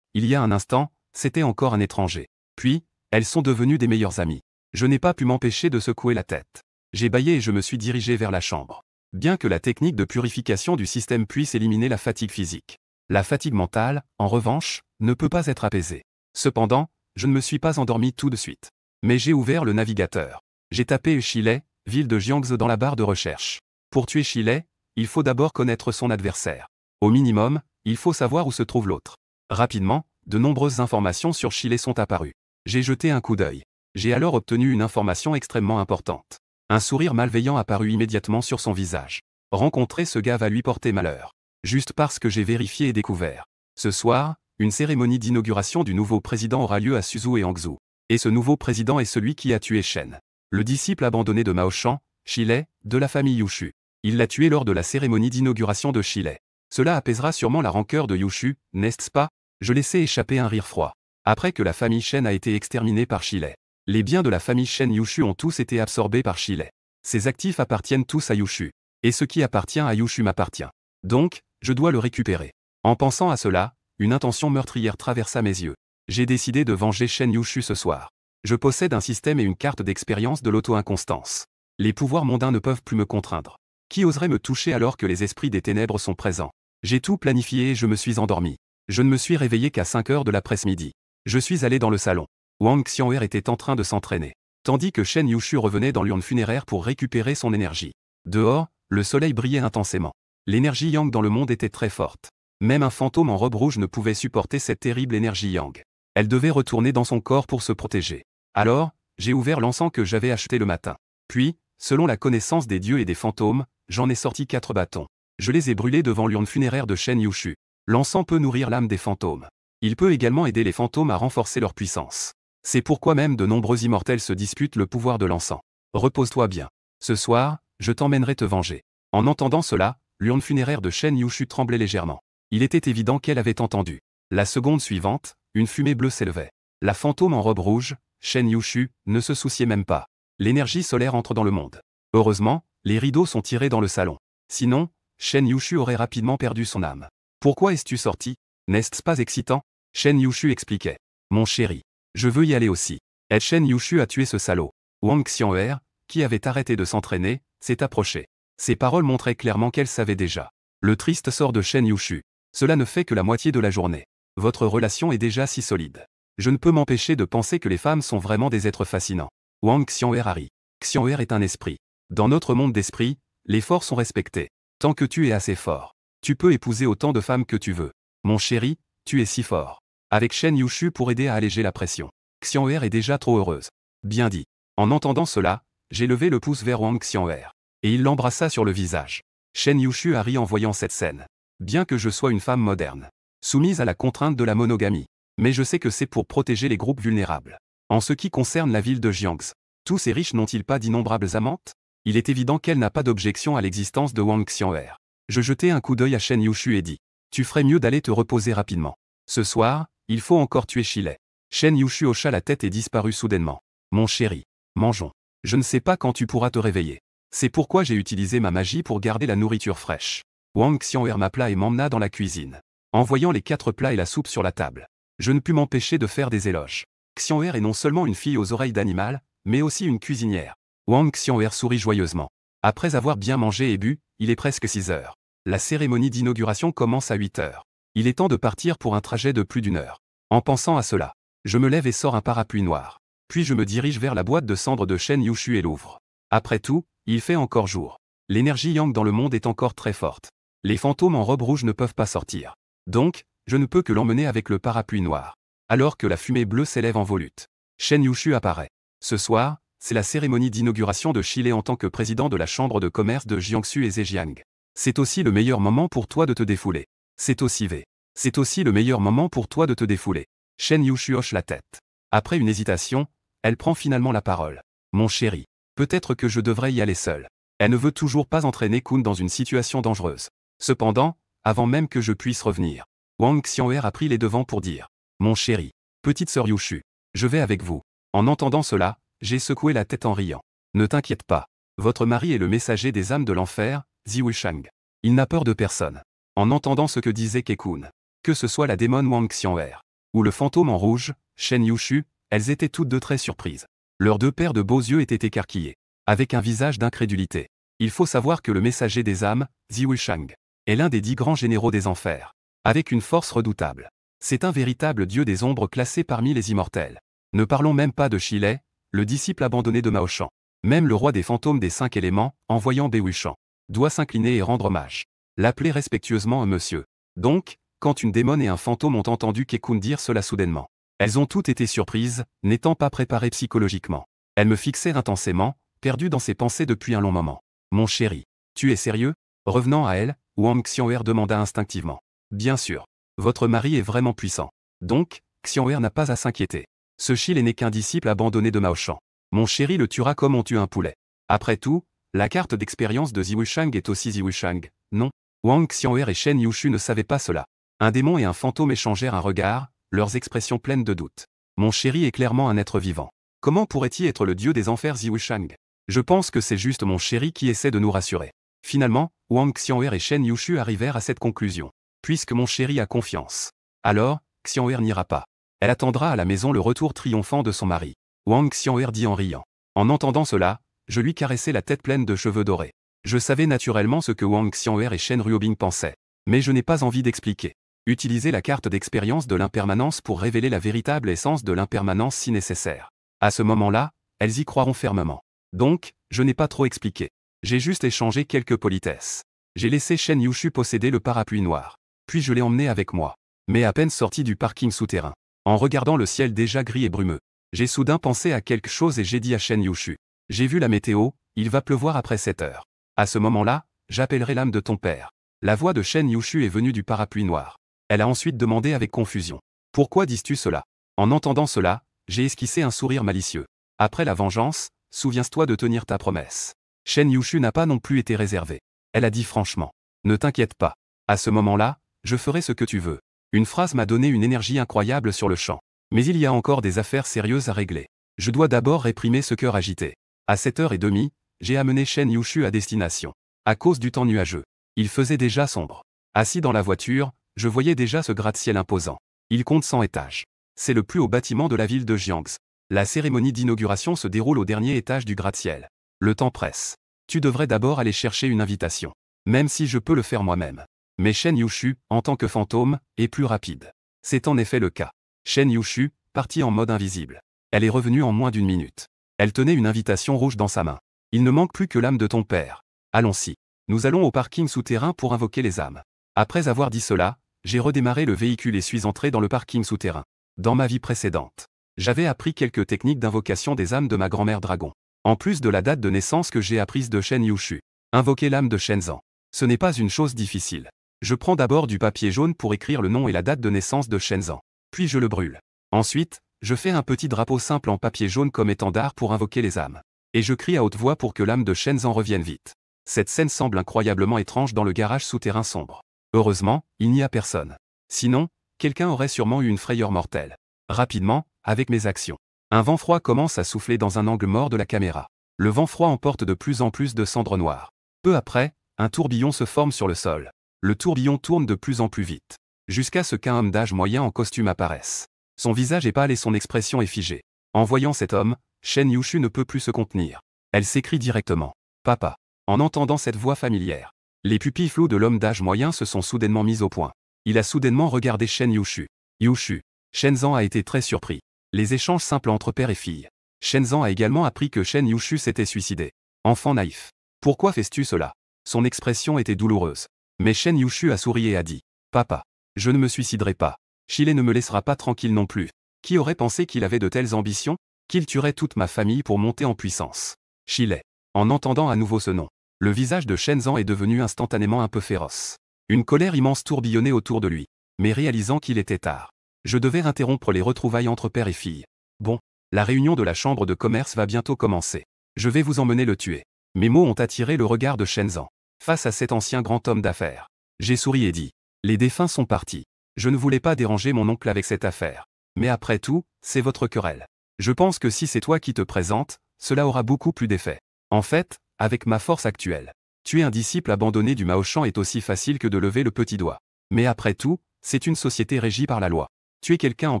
Il y a un instant, c'était encore un étranger. Puis, elles sont devenues des meilleures amies. Je n'ai pas pu m'empêcher de secouer la tête. J'ai bâillé et je me suis dirigé vers la chambre. Bien que la technique de purification du système puisse éliminer la fatigue physique, la fatigue mentale, en revanche, ne peut pas être apaisée. Cependant, je ne me suis pas endormi tout de suite. Mais j'ai ouvert le navigateur. J'ai tapé Shilei, ville de Jiangze dans la barre de recherche. Pour tuer Shilei, il faut d'abord connaître son adversaire. Au minimum, il faut savoir où se trouve l'autre. Rapidement, de nombreuses informations sur Shilei sont apparues. J'ai jeté un coup d'œil. J'ai alors obtenu une information extrêmement importante. Un sourire malveillant apparut immédiatement sur son visage. Rencontrer ce gars va lui porter malheur. Juste parce que j'ai vérifié et découvert. Ce soir, une cérémonie d'inauguration du nouveau président aura lieu à Suzhou et Hangzhou. Et ce nouveau président est celui qui a tué Shen, le disciple abandonné de Mao Shan, Shilai, de la famille Yushu. Il l'a tué lors de la cérémonie d'inauguration de Shilai. Cela apaisera sûrement la rancœur de Yushu, n'est-ce pas? Je laissai échapper un rire froid. Après que la famille Shen a été exterminée par Shilai, les biens de la famille Shen Yushu ont tous été absorbés par Shilai. Ses actifs appartiennent tous à Yushu. Et ce qui appartient à Yushu m'appartient. Donc, je dois le récupérer. En pensant à cela, une intention meurtrière traversa mes yeux. J'ai décidé de venger Shen Yushu ce soir. Je possède un système et une carte d'expérience de l'auto-inconstance. Les pouvoirs mondains ne peuvent plus me contraindre. Qui oserait me toucher alors que les esprits des ténèbres sont présents? J'ai tout planifié et je me suis endormi. Je ne me suis réveillé qu'à 5 heures de l'après-midi. Je suis allé dans le salon. Wang Xian'er était en train de s'entraîner, tandis que Shen Yushu revenait dans l'urne funéraire pour récupérer son énergie. Dehors, le soleil brillait intensément. L'énergie yang dans le monde était très forte. Même un fantôme en robe rouge ne pouvait supporter cette terrible énergie yang. Elle devait retourner dans son corps pour se protéger. Alors, j'ai ouvert l'encens que j'avais acheté le matin. Puis, selon la connaissance des dieux et des fantômes, j'en ai sorti 4 bâtons. Je les ai brûlés devant l'urne funéraire de Shen Yushu. L'encens peut nourrir l'âme des fantômes. Il peut également aider les fantômes à renforcer leur puissance. C'est pourquoi même de nombreux immortels se disputent le pouvoir de l'encens. Repose-toi bien. Ce soir, je t'emmènerai te venger. En entendant cela, l'urne funéraire de Shen Yushu tremblait légèrement. Il était évident qu'elle avait entendu. La seconde suivante, une fumée bleue s'élevait. La fantôme en robe rouge, Shen Yushu, ne se souciait même pas. L'énergie solaire entre dans le monde. Heureusement, les rideaux sont tirés dans le salon. Sinon, Shen Yushu aurait rapidement perdu son âme. Pourquoi es-tu sorti? N'est-ce pas excitant? Shen Yushu expliquait. Mon chéri, je veux y aller aussi. Et Shen Yushu a tué ce salaud. Wang Xian'er, qui avait arrêté de s'entraîner, s'est approché. Ses paroles montraient clairement qu'elle savait déjà. Le triste sort de Shen Yushu. Cela ne fait que la moitié de la journée. Votre relation est déjà si solide. Je ne peux m'empêcher de penser que les femmes sont vraiment des êtres fascinants. Wang Xian'er a ri. Xian'er est un esprit. Dans notre monde d'esprit, les forts sont respectés. Tant que tu es assez fort, tu peux épouser autant de femmes que tu veux. Mon chéri, tu es si fort. Avec Shen Yushu pour aider à alléger la pression. Xian'er est déjà trop heureuse. Bien dit. En entendant cela, j'ai levé le pouce vers Wang Xian'er. Et il l'embrassa sur le visage. Shen Yushu a ri en voyant cette scène. Bien que je sois une femme moderne, soumise à la contrainte de la monogamie, mais je sais que c'est pour protéger les groupes vulnérables. En ce qui concerne la ville de Jiangxi, tous ces riches n'ont-ils pas d'innombrables amantes? Il est évident qu'elle n'a pas d'objection à l'existence de Wang Xian'er. Je jetai un coup d'œil à Shen Yushu et dis. Tu ferais mieux d'aller te reposer rapidement. Ce soir, il faut encore tuer Shilai. Shen Yushu hocha la tête et disparut soudainement. Mon chéri, mangeons. Je ne sais pas quand tu pourras te réveiller. C'est pourquoi j'ai utilisé ma magie pour garder la nourriture fraîche. Wang Xian'er m'appela et m'emmena dans la cuisine. En voyant les 4 plats et la soupe sur la table, je ne pus m'empêcher de faire des éloges. Xian'er est non seulement une fille aux oreilles d'animal, mais aussi une cuisinière. Wang Xian'er sourit joyeusement. Après avoir bien mangé et bu, il est presque 6 heures. La cérémonie d'inauguration commence à 8 heures. Il est temps de partir pour un trajet de plus d'1 heure. En pensant à cela, je me lève et sors un parapluie noir. Puis je me dirige vers la boîte de cendres de Shen Yushu et l'ouvre. Après tout, il fait encore jour. L'énergie yang dans le monde est encore très forte. Les fantômes en robe rouge ne peuvent pas sortir. Donc, je ne peux que l'emmener avec le parapluie noir. Alors que la fumée bleue s'élève en volute. Shen Yushu apparaît. Ce soir, c'est la cérémonie d'inauguration de Shilai en tant que président de la chambre de commerce de Jiangsu et Zhejiang. C'est aussi le meilleur moment pour toi de te défouler. C'est aussi le meilleur moment pour toi de te défouler. Shen Yushu hoche la tête. Après une hésitation, elle prend finalement la parole. Mon chéri, peut-être que je devrais y aller seule. Elle ne veut toujours pas entraîner Kun dans une situation dangereuse. Cependant, avant même que je puisse revenir, Wang Xian'er a pris les devants pour dire. Mon chéri, petite sœur Yushu, je vais avec vous. En entendant cela, j'ai secoué la tête en riant. Ne t'inquiète pas. Votre mari est le messager des âmes de l'enfer, Ziwushang. Il n'a peur de personne. En entendant ce que disait Kekun, que ce soit la démone Wang Xian'er, ou le fantôme en rouge, Shen Yushu, elles étaient toutes deux très surprises. Leurs 2 paires de beaux yeux étaient écarquillés, avec un visage d'incrédulité. Il faut savoir que le messager des âmes, Ziwushang, est l'un des 10 grands généraux des enfers, avec une force redoutable. C'est un véritable dieu des ombres classé parmi les immortels. Ne parlons même pas de Shilai, le disciple abandonné de Mao Shan. Même le roi des fantômes des 5 éléments, en voyant Bei Wuxian, doit s'incliner et rendre hommage. L'appeler respectueusement un monsieur. Donc, quand une démone et un fantôme ont entendu Kekun dire cela soudainement, elles ont toutes été surprises, n'étant pas préparées psychologiquement. Elles me fixèrent intensément, perdues dans ses pensées depuis un long moment. Mon chéri, tu es sérieux? Revenant à elle, Wang Xian'er demanda instinctivement. Bien sûr. Votre mari est vraiment puissant. Donc, Xian'er n'a pas à s'inquiéter. Ce Chile n'est qu'un disciple abandonné de Mao Shan. Mon chéri le tuera comme on tue un poulet. Après tout, la carte d'expérience de Ziwushang est aussi Ziwushang, non? Wang Xian'er et Shen Yushu ne savaient pas cela. Un démon et un fantôme échangèrent un regard, leurs expressions pleines de doute. Mon chéri est clairement un être vivant. Comment pourrait-il être le dieu des enfers Ziwushang? Je pense que c'est juste mon chéri qui essaie de nous rassurer. Finalement, Wang Xian'er et Shen Yushu arrivèrent à cette conclusion. Puisque mon chéri a confiance. Alors, Xian'er n'ira pas. Elle attendra à la maison le retour triomphant de son mari. Wang Xian'er dit en riant. En entendant cela, je lui caressai la tête pleine de cheveux dorés. Je savais naturellement ce que Wang Xian'er et Shen Ruobing pensaient. Mais je n'ai pas envie d'expliquer. Utiliser la carte d'expérience de l'impermanence pour révéler la véritable essence de l'impermanence si nécessaire. À ce moment-là, elles y croiront fermement. Donc, je n'ai pas trop expliqué. J'ai juste échangé quelques politesses. J'ai laissé Shen Yushu posséder le parapluie noir. Puis je l'ai emmené avec moi. Mais à peine sorti du parking souterrain, en regardant le ciel déjà gris et brumeux, j'ai soudain pensé à quelque chose et j'ai dit à Shen Yushu. J'ai vu la météo, il va pleuvoir après 7 heures. À ce moment-là, j'appellerai l'âme de ton père. La voix de Shen Yushu est venue du parapluie noir. Elle a ensuite demandé avec confusion. Pourquoi dis-tu cela? En entendant cela, j'ai esquissé un sourire malicieux. Après la vengeance, souviens-toi de tenir ta promesse. Shen Yushu n'a pas non plus été réservée. Elle a dit franchement. Ne t'inquiète pas. À ce moment-là, je ferai ce que tu veux. Une phrase m'a donné une énergie incroyable sur le champ. Mais il y a encore des affaires sérieuses à régler. Je dois d'abord réprimer ce cœur agité. À 7h30, j'ai amené Shen Yushu à destination. À cause du temps nuageux. Il faisait déjà sombre. Assis dans la voiture, je voyais déjà ce gratte-ciel imposant. Il compte 100 étages. C'est le plus haut bâtiment de la ville de Jiangxi. La cérémonie d'inauguration se déroule au dernier étage du gratte-ciel. Le temps presse. Tu devrais d'abord aller chercher une invitation. Même si je peux le faire moi-même. Mais Shen Yushu, en tant que fantôme, est plus rapide. C'est en effet le cas. Shen Yushu, partie en mode invisible. Elle est revenue en moins d'une minute. Elle tenait une invitation rouge dans sa main. Il ne manque plus que l'âme de ton père. Allons-y. Nous allons au parking souterrain pour invoquer les âmes. Après avoir dit cela, j'ai redémarré le véhicule et suis entré dans le parking souterrain. Dans ma vie précédente, j'avais appris quelques techniques d'invocation des âmes de ma grand-mère dragon. En plus de la date de naissance que j'ai apprise de Shen Yushu. Invoquer l'âme de Shenzhen. Ce n'est pas une chose difficile. Je prends d'abord du papier jaune pour écrire le nom et la date de naissance de Shenzhen. Puis je le brûle. Ensuite, je fais un petit drapeau simple en papier jaune comme étendard pour invoquer les âmes. Et je crie à haute voix pour que l'âme de Shenzhen revienne vite. Cette scène semble incroyablement étrange dans le garage souterrain sombre. Heureusement, il n'y a personne. Sinon, quelqu'un aurait sûrement eu une frayeur mortelle. Rapidement, avec mes actions. Un vent froid commence à souffler dans un angle mort de la caméra. Le vent froid emporte de plus en plus de cendres noires. Peu après, un tourbillon se forme sur le sol. Le tourbillon tourne de plus en plus vite. Jusqu'à ce qu'un homme d'âge moyen en costume apparaisse. Son visage est pâle et son expression est figée. En voyant cet homme, Shen Yushu ne peut plus se contenir. Elle s'écrie directement. Papa. En entendant cette voix familière. Les pupilles floues de l'homme d'âge moyen se sont soudainement mises au point. Il a soudainement regardé Shen Yushu. Yushu. Shenzhen a été très surpris. Les échanges simples entre père et fille. Shenzhen a également appris que Shen Yushu s'était suicidé. Enfant naïf. Pourquoi fais-tu cela? Son expression était douloureuse. Mais Shen Yushu a souri et a dit. Papa. Je ne me suiciderai pas. Chile ne me laissera pas tranquille non plus. Qui aurait pensé qu'il avait de telles ambitions? Qu'il tuerait toute ma famille pour monter en puissance. Chile. En entendant à nouveau ce nom, le visage de Shenzhen est devenu instantanément un peu féroce. Une colère immense tourbillonnait autour de lui. Mais réalisant qu'il était tard, je devais interrompre les retrouvailles entre père et fille. Bon, la réunion de la chambre de commerce va bientôt commencer. Je vais vous emmener le tuer. Mes mots ont attiré le regard de Shenzhen. Face à cet ancien grand homme d'affaires, j'ai souri et dit. Les défunts sont partis. Je ne voulais pas déranger mon oncle avec cette affaire. Mais après tout, c'est votre querelle. Je pense que si c'est toi qui te présentes, cela aura beaucoup plus d'effet. En fait, avec ma force actuelle, tuer un disciple abandonné du Mao Shan est aussi facile que de lever le petit doigt. Mais après tout, c'est une société régie par la loi. Tuer quelqu'un en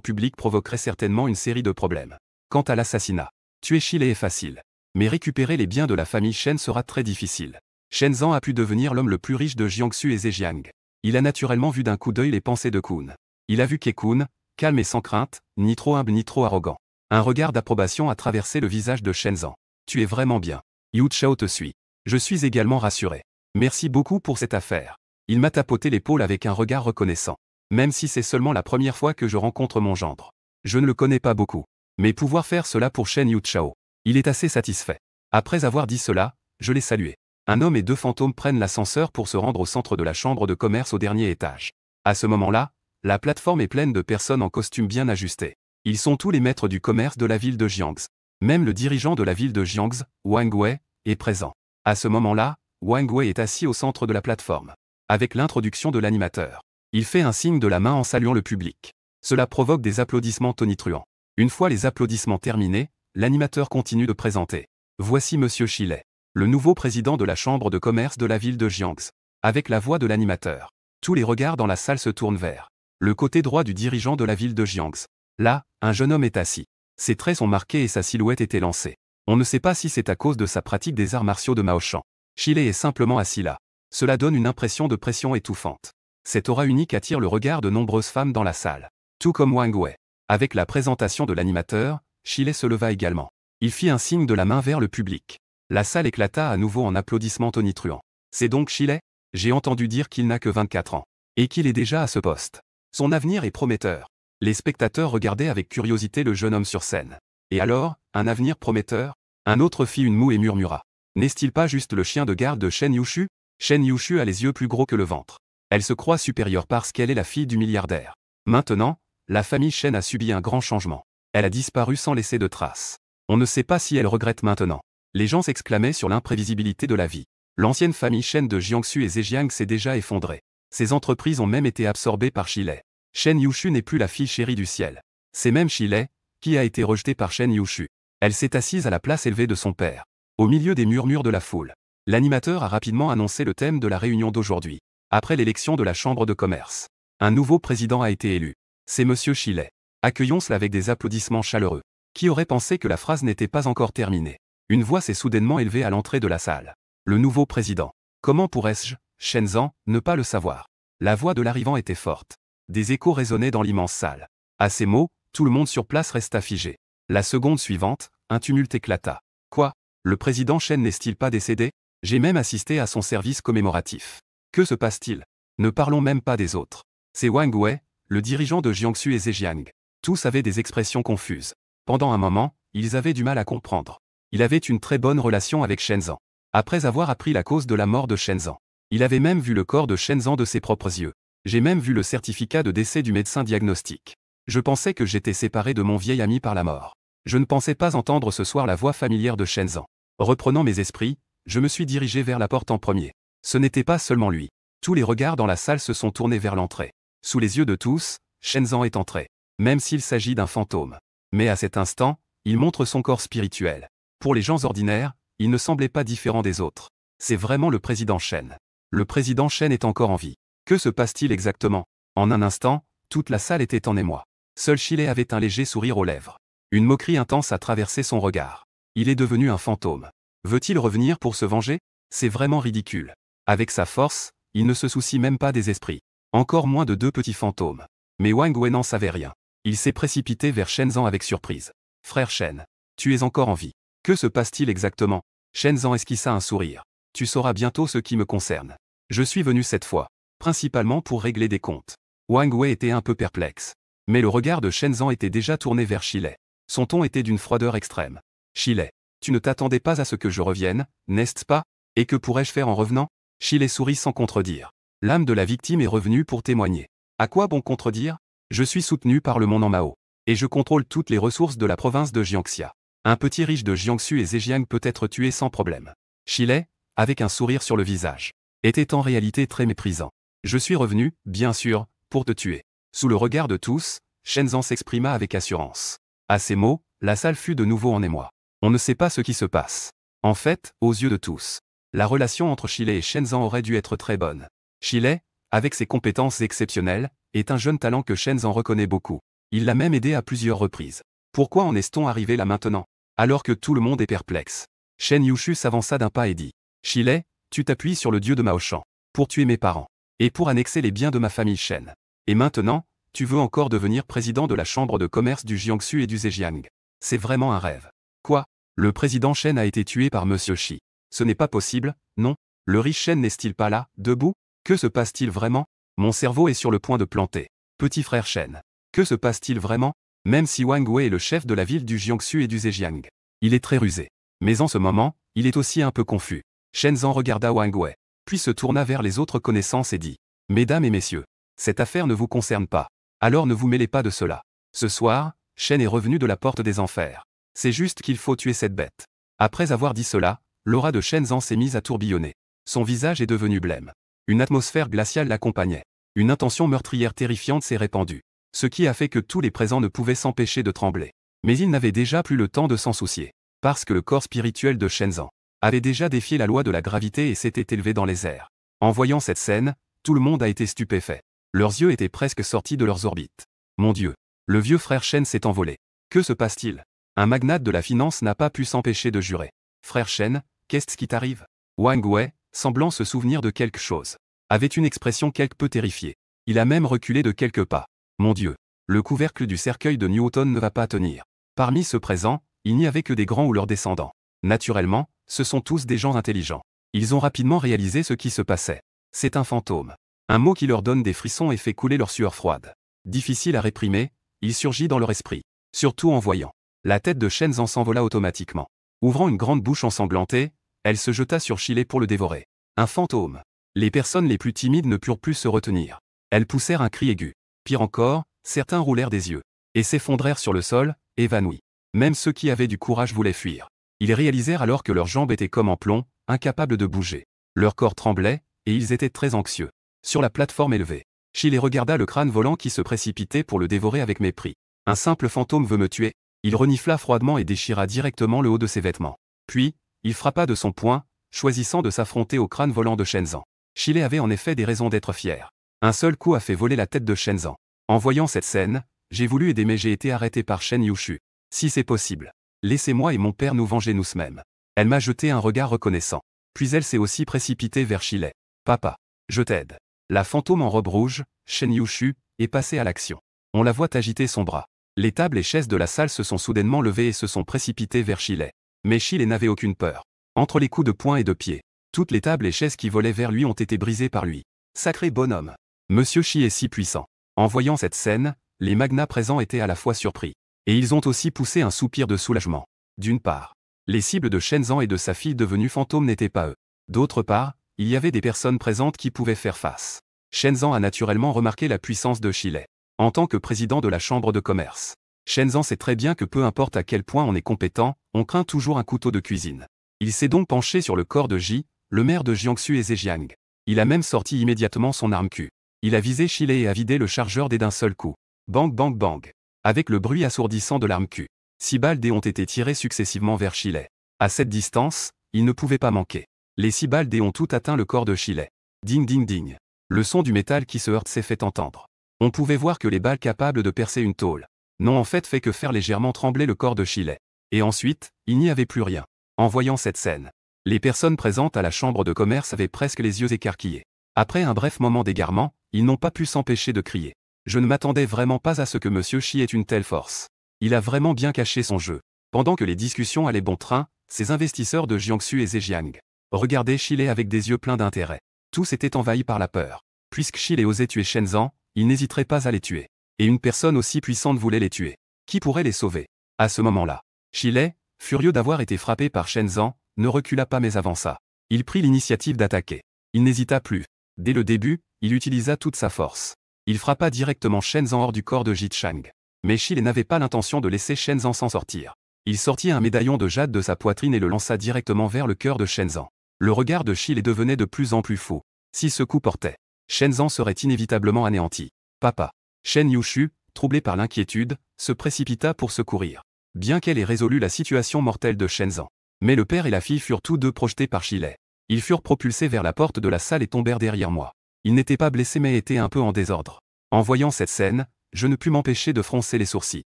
public provoquerait certainement une série de problèmes. Quant à l'assassinat, tuer Chile est facile. Mais récupérer les biens de la famille Shen sera très difficile. Shenzhen a pu devenir l'homme le plus riche de Jiangsu et Zhejiang. Il a naturellement vu d'un coup d'œil les pensées de Kun. Il a vu qu'Ekun, calme et sans crainte, ni trop humble ni trop arrogant. Un regard d'approbation a traversé le visage de Shenzhen. Tu es vraiment bien. Yu Chao te suit. Je suis également rassuré. Merci beaucoup pour cette affaire. Il m'a tapoté l'épaule avec un regard reconnaissant. Même si c'est seulement la première fois que je rencontre mon gendre. Je ne le connais pas beaucoup. Mais pouvoir faire cela pour Shen Yu Chao. Il est assez satisfait. Après avoir dit cela, je l'ai salué. Un homme et deux fantômes prennent l'ascenseur pour se rendre au centre de la chambre de commerce au dernier étage. À ce moment-là, la plateforme est pleine de personnes en costume bien ajusté. Ils sont tous les maîtres du commerce de la ville de Jiangsu. Même le dirigeant de la ville de Jiangsu, Wang Wei, est présent. À ce moment-là, Wang Wei est assis au centre de la plateforme. Avec l'introduction de l'animateur, il fait un signe de la main en saluant le public. Cela provoque des applaudissements tonitruants. Une fois les applaudissements terminés, l'animateur continue de présenter. Voici Monsieur Chile, le nouveau président de la chambre de commerce de la ville de Jiangsu. Avec la voix de l'animateur, tous les regards dans la salle se tournent vers le côté droit du dirigeant de la ville de Jiangsu. Là, un jeune homme est assis. Ses traits sont marqués et sa silhouette est élancée. On ne sait pas si c'est à cause de sa pratique des arts martiaux de Maoshan. Chile est simplement assis là. Cela donne une impression de pression étouffante. Cette aura unique attire le regard de nombreuses femmes dans la salle. Tout comme Wang Wei. Avec la présentation de l'animateur, Chile se leva également. Il fit un signe de la main vers le public. La salle éclata à nouveau en applaudissements tonitruants. C'est donc Chile? J'ai entendu dire qu'il n'a que 24 ans. Et qu'il est déjà à ce poste. Son avenir est prometteur. Les spectateurs regardaient avec curiosité le jeune homme sur scène. Et alors, un avenir prometteur? Un autre fit une moue et murmura. N'est-il pas juste le chien de garde de Shen Yushu? Shen Yushu a les yeux plus gros que le ventre. Elle se croit supérieure parce qu'elle est la fille du milliardaire. Maintenant, la famille Shen a subi un grand changement. Elle a disparu sans laisser de traces. On ne sait pas si elle regrette maintenant. Les gens s'exclamaient sur l'imprévisibilité de la vie. L'ancienne famille Shen de Jiangsu et Zhejiang s'est déjà effondrée. Ces entreprises ont même été absorbées par Chile. Shen Yushu n'est plus la fille chérie du ciel. C'est même Chile qui a été rejetée par Shen Yushu. Elle s'est assise à la place élevée de son père. Au milieu des murmures de la foule, l'animateur a rapidement annoncé le thème de la réunion d'aujourd'hui. Après l'élection de la chambre de commerce, un nouveau président a été élu. C'est Monsieur Chile. Accueillons cela avec des applaudissements chaleureux. Qui aurait pensé que la phrase n'était pas encore terminée? Une voix s'est soudainement élevée à l'entrée de la salle. Le nouveau président. Comment pourrais-je, Shenzhen, ne pas le savoir? La voix de l'arrivant était forte. Des échos résonnaient dans l'immense salle. À ces mots, tout le monde sur place resta figé. La seconde suivante, un tumulte éclata. Quoi? Le président Shen n'est-il pas décédé? J'ai même assisté à son service commémoratif. Que se passe-t-il? Ne parlons même pas des autres. C'est Wang Wei, le dirigeant de Jiangsu et Zhejiang. Tous avaient des expressions confuses. Pendant un moment, ils avaient du mal à comprendre. Il avait une très bonne relation avec Shenzhen. Après avoir appris la cause de la mort de Shenzhen, il avait même vu le corps de Shenzhen de ses propres yeux. J'ai même vu le certificat de décès du médecin diagnostic. Je pensais que j'étais séparé de mon vieil ami par la mort. Je ne pensais pas entendre ce soir la voix familière de Shenzhen. Reprenant mes esprits, je me suis dirigé vers la porte en premier. Ce n'était pas seulement lui. Tous les regards dans la salle se sont tournés vers l'entrée. Sous les yeux de tous, Shenzhen est entré. Même s'il s'agit d'un fantôme. Mais à cet instant, il montre son corps spirituel. Pour les gens ordinaires, il ne semblait pas différent des autres. C'est vraiment le président Shen. Le président Shen est encore en vie. Que se passe-t-il exactement? En un instant, toute la salle était en émoi. Seul Chile avait un léger sourire aux lèvres. Une moquerie intense a traversé son regard. Il est devenu un fantôme. Veut-il revenir pour se venger? C'est vraiment ridicule. Avec sa force, il ne se soucie même pas des esprits. Encore moins de deux petits fantômes. Mais Wang Wei n'en savait rien. Il s'est précipité vers Shenzhen avec surprise. Frère Shen, tu es encore en vie. Que se passe-t-il exactement? Shenzhen esquissa un sourire. Tu sauras bientôt ce qui me concerne. Je suis venu cette fois, principalement pour régler des comptes. Wang Wei était un peu perplexe. Mais le regard de Shenzhen était déjà tourné vers Chile. Son ton était d'une froideur extrême. Chile, tu ne t'attendais pas à ce que je revienne, n'est-ce pas? Et que pourrais-je faire en revenant? Chile sourit sans contredire. L'âme de la victime est revenue pour témoigner. À quoi bon contredire? Je suis soutenu par le Monan Mao. Et je contrôle toutes les ressources de la province de Jiangxia. Un petit riche de Jiangsu et Zhejiang peut être tué sans problème. Chile, avec un sourire sur le visage, était en réalité très méprisant. Je suis revenu, bien sûr, pour te tuer. Sous le regard de tous, Shenzhen s'exprima avec assurance. À ces mots, la salle fut de nouveau en émoi. On ne sait pas ce qui se passe. En fait, aux yeux de tous, la relation entre Chile et Shenzhen aurait dû être très bonne. Chile, avec ses compétences exceptionnelles, est un jeune talent que Shenzhen reconnaît beaucoup. Il l'a même aidé à plusieurs reprises. Pourquoi en est-on arrivé là maintenant? Alors que tout le monde est perplexe. Shen Yushu s'avança d'un pas et dit. Chile, tu t'appuies sur le dieu de Maoshan pour tuer mes parents. Et pour annexer les biens de ma famille Shen. Et maintenant, tu veux encore devenir président de la chambre de commerce du Jiangsu et du Zhejiang. C'est vraiment un rêve. Quoi? Le président Shen a été tué par Monsieur Shi. Ce n'est pas possible, non? Le riche Shen n'est-il pas là, debout? Que se passe-t-il vraiment? Mon cerveau est sur le point de planter. Petit frère Shen. Que se passe-t-il vraiment? Même si Wang Wei est le chef de la ville du Jiangsu et du Zhejiang. Il est très rusé. Mais en ce moment, il est aussi un peu confus. Shenzhen regarda Wang Wei, puis se tourna vers les autres connaissances et dit. Mesdames et messieurs, cette affaire ne vous concerne pas. Alors ne vous mêlez pas de cela. Ce soir, Shen est revenu de la porte des enfers. C'est juste qu'il faut tuer cette bête. Après avoir dit cela, l'aura de Shenzhen s'est mise à tourbillonner. Son visage est devenu blême. Une atmosphère glaciale l'accompagnait. Une intention meurtrière terrifiante s'est répandue. Ce qui a fait que tous les présents ne pouvaient s'empêcher de trembler. Mais ils n'avaient déjà plus le temps de s'en soucier. Parce que le corps spirituel de Shenzhen avait déjà défié la loi de la gravité et s'était élevé dans les airs. En voyant cette scène, tout le monde a été stupéfait. Leurs yeux étaient presque sortis de leurs orbites. Mon Dieu! Le vieux frère Shen s'est envolé. Que se passe-t-il? Un magnate de la finance n'a pas pu s'empêcher de jurer. Frère Shen, qu'est-ce qui t'arrive? Wang Wei, semblant se souvenir de quelque chose, avait une expression quelque peu terrifiée. Il a même reculé de quelques pas. Mon Dieu! Le couvercle du cercueil de Newton ne va pas tenir. Parmi ceux présents, il n'y avait que des grands ou leurs descendants. Naturellement, ce sont tous des gens intelligents. Ils ont rapidement réalisé ce qui se passait. C'est un fantôme. Un mot qui leur donne des frissons et fait couler leur sueur froide. Difficile à réprimer, il surgit dans leur esprit. Surtout en voyant. La tête de Shenzhen s'envola automatiquement. Ouvrant une grande bouche ensanglantée, elle se jeta sur Chile pour le dévorer. Un fantôme. Les personnes les plus timides ne purent plus se retenir. Elles poussèrent un cri aigu. Pire encore, certains roulèrent des yeux. Et s'effondrèrent sur le sol, évanouis. Même ceux qui avaient du courage voulaient fuir. Ils réalisèrent alors que leurs jambes étaient comme en plomb, incapables de bouger. Leur corps tremblait, et ils étaient très anxieux. Sur la plateforme élevée, Chile regarda le crâne volant qui se précipitait pour le dévorer avec mépris. Un simple fantôme veut me tuer. Il renifla froidement et déchira directement le haut de ses vêtements. Puis, il frappa de son poing, choisissant de s'affronter au crâne volant de Shenzhen. Chile avait en effet des raisons d'être fier. Un seul coup a fait voler la tête de Shenzhen. En voyant cette scène, j'ai voulu aider mais j'ai été arrêté par Shen Yushu. Si c'est possible, laissez-moi et mon père nous venger nous-mêmes. Elle m'a jeté un regard reconnaissant. Puis elle s'est aussi précipitée vers Chile. Papa, je t'aide. La fantôme en robe rouge, Shen Yushu, est passée à l'action. On la voit agiter son bras. Les tables et chaises de la salle se sont soudainement levées et se sont précipitées vers Chile. Mais Chile n'avait aucune peur. Entre les coups de poing et de pied, toutes les tables et chaises qui volaient vers lui ont été brisées par lui. Sacré bonhomme. Monsieur Shi est si puissant. En voyant cette scène, les magnats présents étaient à la fois surpris. Et ils ont aussi poussé un soupir de soulagement. D'une part, les cibles de Shenzhen et de sa fille devenue fantôme n'étaient pas eux. D'autre part, il y avait des personnes présentes qui pouvaient faire face. Shenzhen a naturellement remarqué la puissance de Chile. En tant que président de la chambre de commerce, Shenzhen sait très bien que peu importe à quel point on est compétent, on craint toujours un couteau de cuisine. Il s'est donc penché sur le corps de Ji, le maire de Jiangsu et Zhejiang. Il a même sorti immédiatement son arme Q. Il a visé Chile et a vidé le chargeur d'un seul coup. Bang bang bang. Avec le bruit assourdissant de l'arme Q. 6 balles dés ont été tirées successivement vers Chile. À cette distance, il ne pouvait pas manquer. Les 6 balles dés ont tout atteint le corps de Chile. Ding ding ding. Le son du métal qui se heurte s'est fait entendre. On pouvait voir que les balles capables de percer une tôle n'ont en fait que faire légèrement trembler le corps de Chile. Et ensuite, il n'y avait plus rien. En voyant cette scène, les personnes présentes à la chambre de commerce avaient presque les yeux écarquillés. Après un bref moment d'égarement, ils n'ont pas pu s'empêcher de crier. Je ne m'attendais vraiment pas à ce que Monsieur Shi ait une telle force. Il a vraiment bien caché son jeu. Pendant que les discussions allaient bon train, ces investisseurs de Jiangsu et Zhejiang regardaient Chile avec des yeux pleins d'intérêt. Tous étaient envahis par la peur. Puisque Chile osait tuer Shenzhen, il n'hésiterait pas à les tuer. Et une personne aussi puissante voulait les tuer. Qui pourrait les sauver? À ce moment-là, Chile, furieux d'avoir été frappé par Shenzhen, ne recula pas mais avança. Il prit l'initiative d'attaquer. Il n'hésita plus. Dès le début, il utilisa toute sa force. Il frappa directement Shenzhen hors du corps de Ji Chang. Mais Chile n'avait pas l'intention de laisser Shenzhen s'en sortir. Il sortit un médaillon de jade de sa poitrine et le lança directement vers le cœur de Shenzhen. Le regard de Chile devenait de plus en plus fou. Si ce coup portait, Shenzhen serait inévitablement anéanti. Papa. Shen Yushu, troublé par l'inquiétude, se précipita pour secourir. Bien qu'elle ait résolu la situation mortelle de Shenzhen. Mais le père et la fille furent tous deux projetés par Chile. Ils furent propulsés vers la porte de la salle et tombèrent derrière moi. Ils n'étaient pas blessés mais étaient un peu en désordre. En voyant cette scène, je ne pus m'empêcher de froncer les sourcils.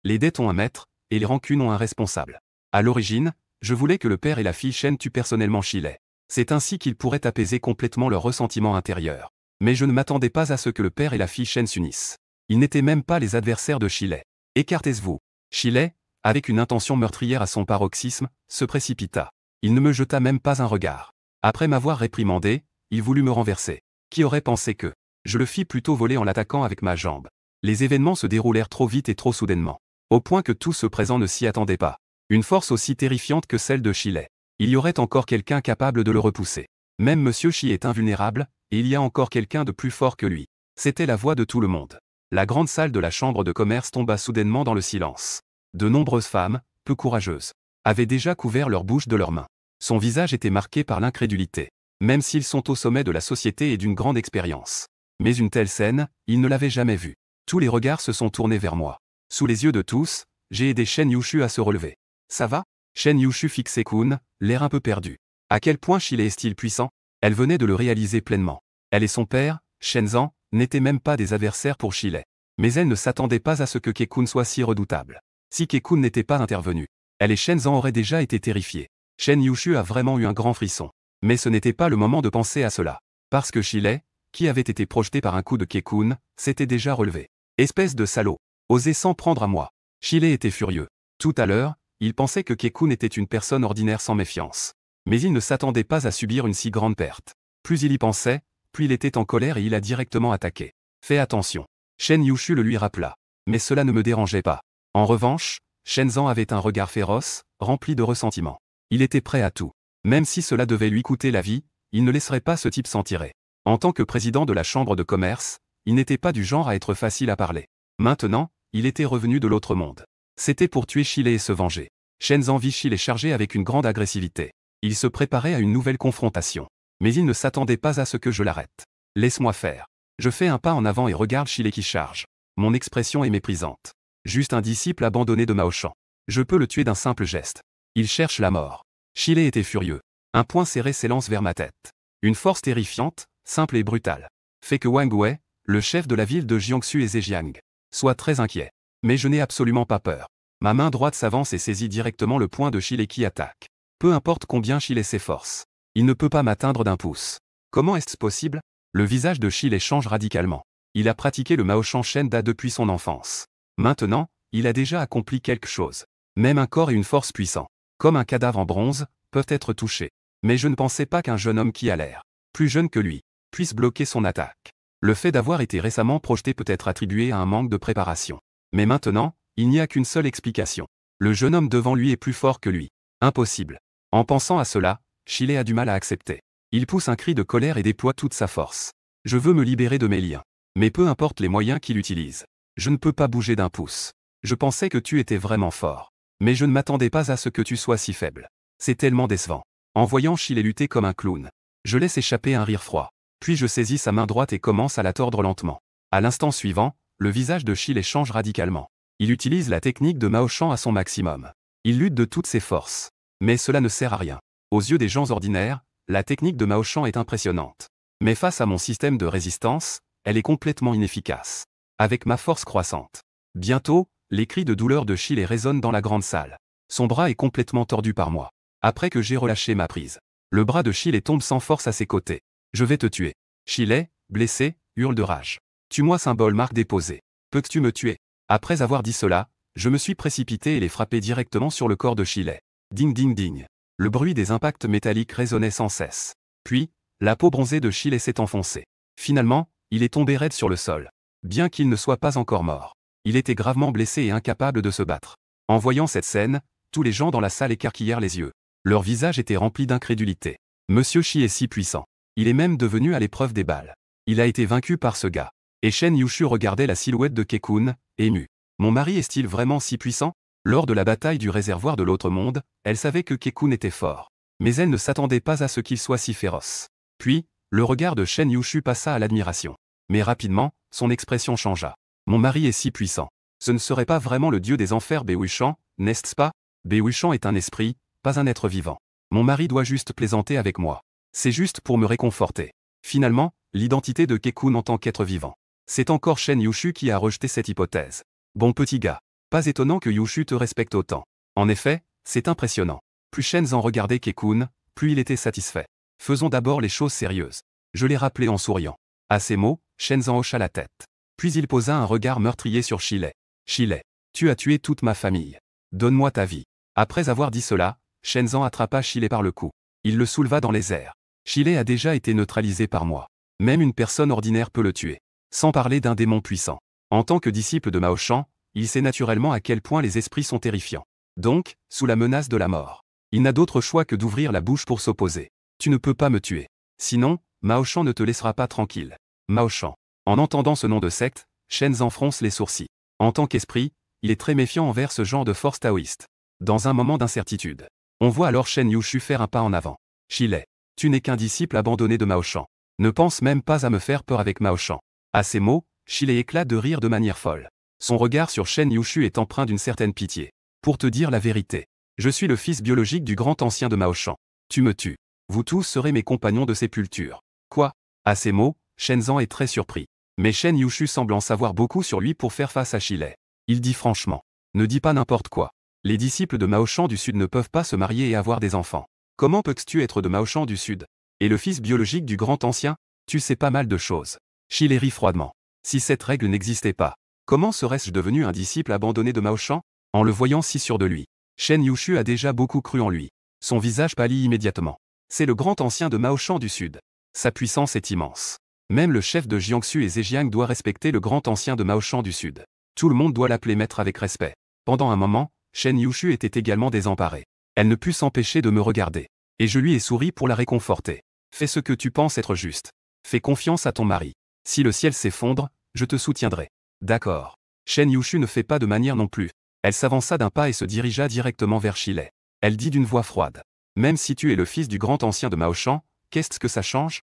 Les dettes ont un maître, et les rancunes ont un responsable. À l'origine, je voulais que le père et la fille Shen tuent personnellement Chile. C'est ainsi qu'ils pourraient apaiser complètement leur ressentiment intérieur. Mais je ne m'attendais pas à ce que le père et la fille Shen s'unissent. Ils n'étaient même pas les adversaires de Chile. Écartez-vous. Chile, avec une intention meurtrière à son paroxysme, se précipita. Il ne me jeta même pas un regard. Après m'avoir réprimandé, il voulut me renverser. Qui aurait pensé que je le fis plutôt voler en l'attaquant avec ma jambe. Les événements se déroulèrent trop vite et trop soudainement. Au point que tous ceux présents ne s'y attendaient pas. Une force aussi terrifiante que celle de Chile. Il y aurait encore quelqu'un capable de le repousser. Même Monsieur Shi est invulnérable, et il y a encore quelqu'un de plus fort que lui. C'était la voix de tout le monde. La grande salle de la chambre de commerce tomba soudainement dans le silence. De nombreuses femmes, peu courageuses, avaient déjà couvert leur bouche de leurs mains. Son visage était marqué par l'incrédulité, même s'ils sont au sommet de la société et d'une grande expérience. Mais une telle scène, ils ne l'avaient jamais vue. Tous les regards se sont tournés vers moi. Sous les yeux de tous, j'ai aidé Shen Yushu à se relever. Ça va? Shen Yushu fixait Kun, l'air un peu perdu. À quel point Shile est-il puissant? Elle venait de le réaliser pleinement. Elle et son père, Shenzan, n'étaient même pas des adversaires pour Shile. Mais elle ne s'attendait pas à ce que Kekun soit si redoutable. Si Kekun n'était pas intervenu, elle et Shenzan auraient déjà été terrifiées. Shen Yushu a vraiment eu un grand frisson. Mais ce n'était pas le moment de penser à cela. Parce que Shile, qui avait été projeté par un coup de Kekun, s'était déjà relevé. Espèce de salaud. Osez s'en prendre à moi. Shile était furieux. Tout à l'heure, il pensait que Kekun était une personne ordinaire sans méfiance. Mais il ne s'attendait pas à subir une si grande perte. Plus il y pensait, plus il était en colère et il a directement attaqué. Fais attention. Shen Yushu le lui rappela. Mais cela ne me dérangeait pas. En revanche, Shenzan avait un regard féroce, rempli de ressentiment. Il était prêt à tout. Même si cela devait lui coûter la vie, il ne laisserait pas ce type s'en tirer. En tant que président de la chambre de commerce, il n'était pas du genre à être facile à parler. Maintenant, il était revenu de l'autre monde. C'était pour tuer Shile et se venger. Shenzan vit Shile chargé avec une grande agressivité. Il se préparait à une nouvelle confrontation. Mais il ne s'attendait pas à ce que je l'arrête. Laisse-moi faire. Je fais un pas en avant et regarde Shile qui charge. Mon expression est méprisante. Juste un disciple abandonné de Mao Shan. Je peux le tuer d'un simple geste. Il cherche la mort. Shile était furieux. Un poing serré s'élance vers ma tête. Une force terrifiante, simple et brutale, fait que Wang Wei, le chef de la ville de Jiangsu et Zhejiang, soit très inquiet. Mais je n'ai absolument pas peur. Ma main droite s'avance et saisit directement le poing de Shile qui attaque. Peu importe combien Shile s'efforce. Il ne peut pas m'atteindre d'un pouce. Comment est-ce possible? Le visage de Shile change radicalement. Il a pratiqué le Maoshan Shenda depuis son enfance. Maintenant, il a déjà accompli quelque chose. Même un corps et une force puissants, comme un cadavre en bronze, peuvent être touchés. Mais je ne pensais pas qu'un jeune homme qui a l'air plus jeune que lui puisse bloquer son attaque. Le fait d'avoir été récemment projeté peut être attribué à un manque de préparation. Mais maintenant, il n'y a qu'une seule explication. Le jeune homme devant lui est plus fort que lui. Impossible. En pensant à cela, Shile a du mal à accepter. Il pousse un cri de colère et déploie toute sa force. Je veux me libérer de mes liens. Mais peu importe les moyens qu'il utilise. Je ne peux pas bouger d'un pouce. Je pensais que tu étais vraiment fort. Mais je ne m'attendais pas à ce que tu sois si faible. C'est tellement décevant. En voyant Shile lutter comme un clown, je laisse échapper un rire froid. Puis je saisis sa main droite et commence à la tordre lentement. À l'instant suivant, le visage de Shile change radicalement. Il utilise la technique de Maoshan à son maximum. Il lutte de toutes ses forces. Mais cela ne sert à rien. Aux yeux des gens ordinaires, la technique de Maoshan est impressionnante. Mais face à mon système de résistance, elle est complètement inefficace. Avec ma force croissante. Bientôt, les cris de douleur de Shile résonnent dans la grande salle. Son bras est complètement tordu par moi. Après que j'ai relâché ma prise, le bras de Shile tombe sans force à ses côtés. Je vais te tuer. Shile, blessé, hurle de rage. Tue-moi symbole marque déposée. Peux-tu me tuer? Après avoir dit cela, je me suis précipité et l'ai frappé directement sur le corps de Shile. Ding ding ding. Le bruit des impacts métalliques résonnait sans cesse. Puis, la peau bronzée de Shile s'est enfoncée. Finalement, il est tombé raide sur le sol. Bien qu'il ne soit pas encore mort, il était gravement blessé et incapable de se battre. En voyant cette scène, tous les gens dans la salle écarquillèrent les yeux. Leur visage était rempli d'incrédulité. Monsieur Shi est si puissant. Il est même devenu à l'épreuve des balles. Il a été vaincu par ce gars. Et Shen Yushu regardait la silhouette de Kekun, ému. Mon mari est-il vraiment si puissant? Lors de la bataille du réservoir de l'autre monde, elle savait que Kekun était fort. Mais elle ne s'attendait pas à ce qu'il soit si féroce. Puis, le regard de Shen Yushu passa à l'admiration. Mais rapidement, son expression changea. Mon mari est si puissant. Ce ne serait pas vraiment le dieu des enfers Beoushan, n'est-ce pas? Beoushan est un esprit, pas un être vivant. Mon mari doit juste plaisanter avec moi. C'est juste pour me réconforter. Finalement, l'identité de Kekun en tant qu'être vivant. C'est encore Shen Yushu qui a rejeté cette hypothèse. Bon petit gars. Pas étonnant que Yushu te respecte autant. En effet, c'est impressionnant. Plus Shenzan regardait Kekun, plus il était satisfait. Faisons d'abord les choses sérieuses. Je l'ai rappelé en souriant. À ces mots, Shenzan hocha la tête. Puis il posa un regard meurtrier sur Shile. Shile, tu as tué toute ma famille. Donne-moi ta vie. Après avoir dit cela, Shenzan attrapa Shile par le cou. Il le souleva dans les airs. Shile a déjà été neutralisé par moi. Même une personne ordinaire peut le tuer. Sans parler d'un démon puissant. En tant que disciple de Maoshan, il sait naturellement à quel point les esprits sont terrifiants. Donc, sous la menace de la mort, il n'a d'autre choix que d'ouvrir la bouche pour s'opposer. Tu ne peux pas me tuer. Sinon, Maoshan ne te laissera pas tranquille. Maoshan. En entendant ce nom de secte, Shenzhen fronce les sourcils. En tant qu'esprit, il est très méfiant envers ce genre de force taoïste. Dans un moment d'incertitude, on voit alors Shen Yushu faire un pas en avant. Chile, tu n'es qu'un disciple abandonné de Mao Shan. Ne pense même pas à me faire peur avec Mao Shan. À ces mots, Chile éclate de rire de manière folle. Son regard sur Shen Yushu est empreint d'une certaine pitié. Pour te dire la vérité, je suis le fils biologique du grand ancien de Mao Shan. Tu me tues. Vous tous serez mes compagnons de sépulture. Quoi? À ces mots, Shenzhen est très surpris. Mais Shen Yushu semble en savoir beaucoup sur lui pour faire face à Chile. Il dit franchement. Ne dis pas n'importe quoi. Les disciples de Mao Shan du Sud ne peuvent pas se marier et avoir des enfants. Comment peux-tu être de Mao Shan du Sud? Et le fils biologique du grand ancien? Tu sais pas mal de choses. Chile rit froidement. Si cette règle n'existait pas, comment serais-je devenu un disciple abandonné de Mao Shan? En le voyant si sûr de lui, Shen Yushu a déjà beaucoup cru en lui. Son visage pâlit immédiatement. C'est le grand ancien de Mao Shan du Sud. Sa puissance est immense. Même le chef de Jiangsu et Zhejiang doit respecter le grand ancien de Mao Shan du Sud. Tout le monde doit l'appeler maître avec respect. Pendant un moment, Shen Yushu était également désemparée. Elle ne put s'empêcher de me regarder. Et je lui ai souri pour la réconforter. Fais ce que tu penses être juste. Fais confiance à ton mari. Si le ciel s'effondre, je te soutiendrai. D'accord. Shen Yushu ne fait pas de manière non plus. Elle s'avança d'un pas et se dirigea directement vers Chile. Elle dit d'une voix froide. Même si tu es le fils du grand ancien de Mao Shan, qu'est-ce que ça change?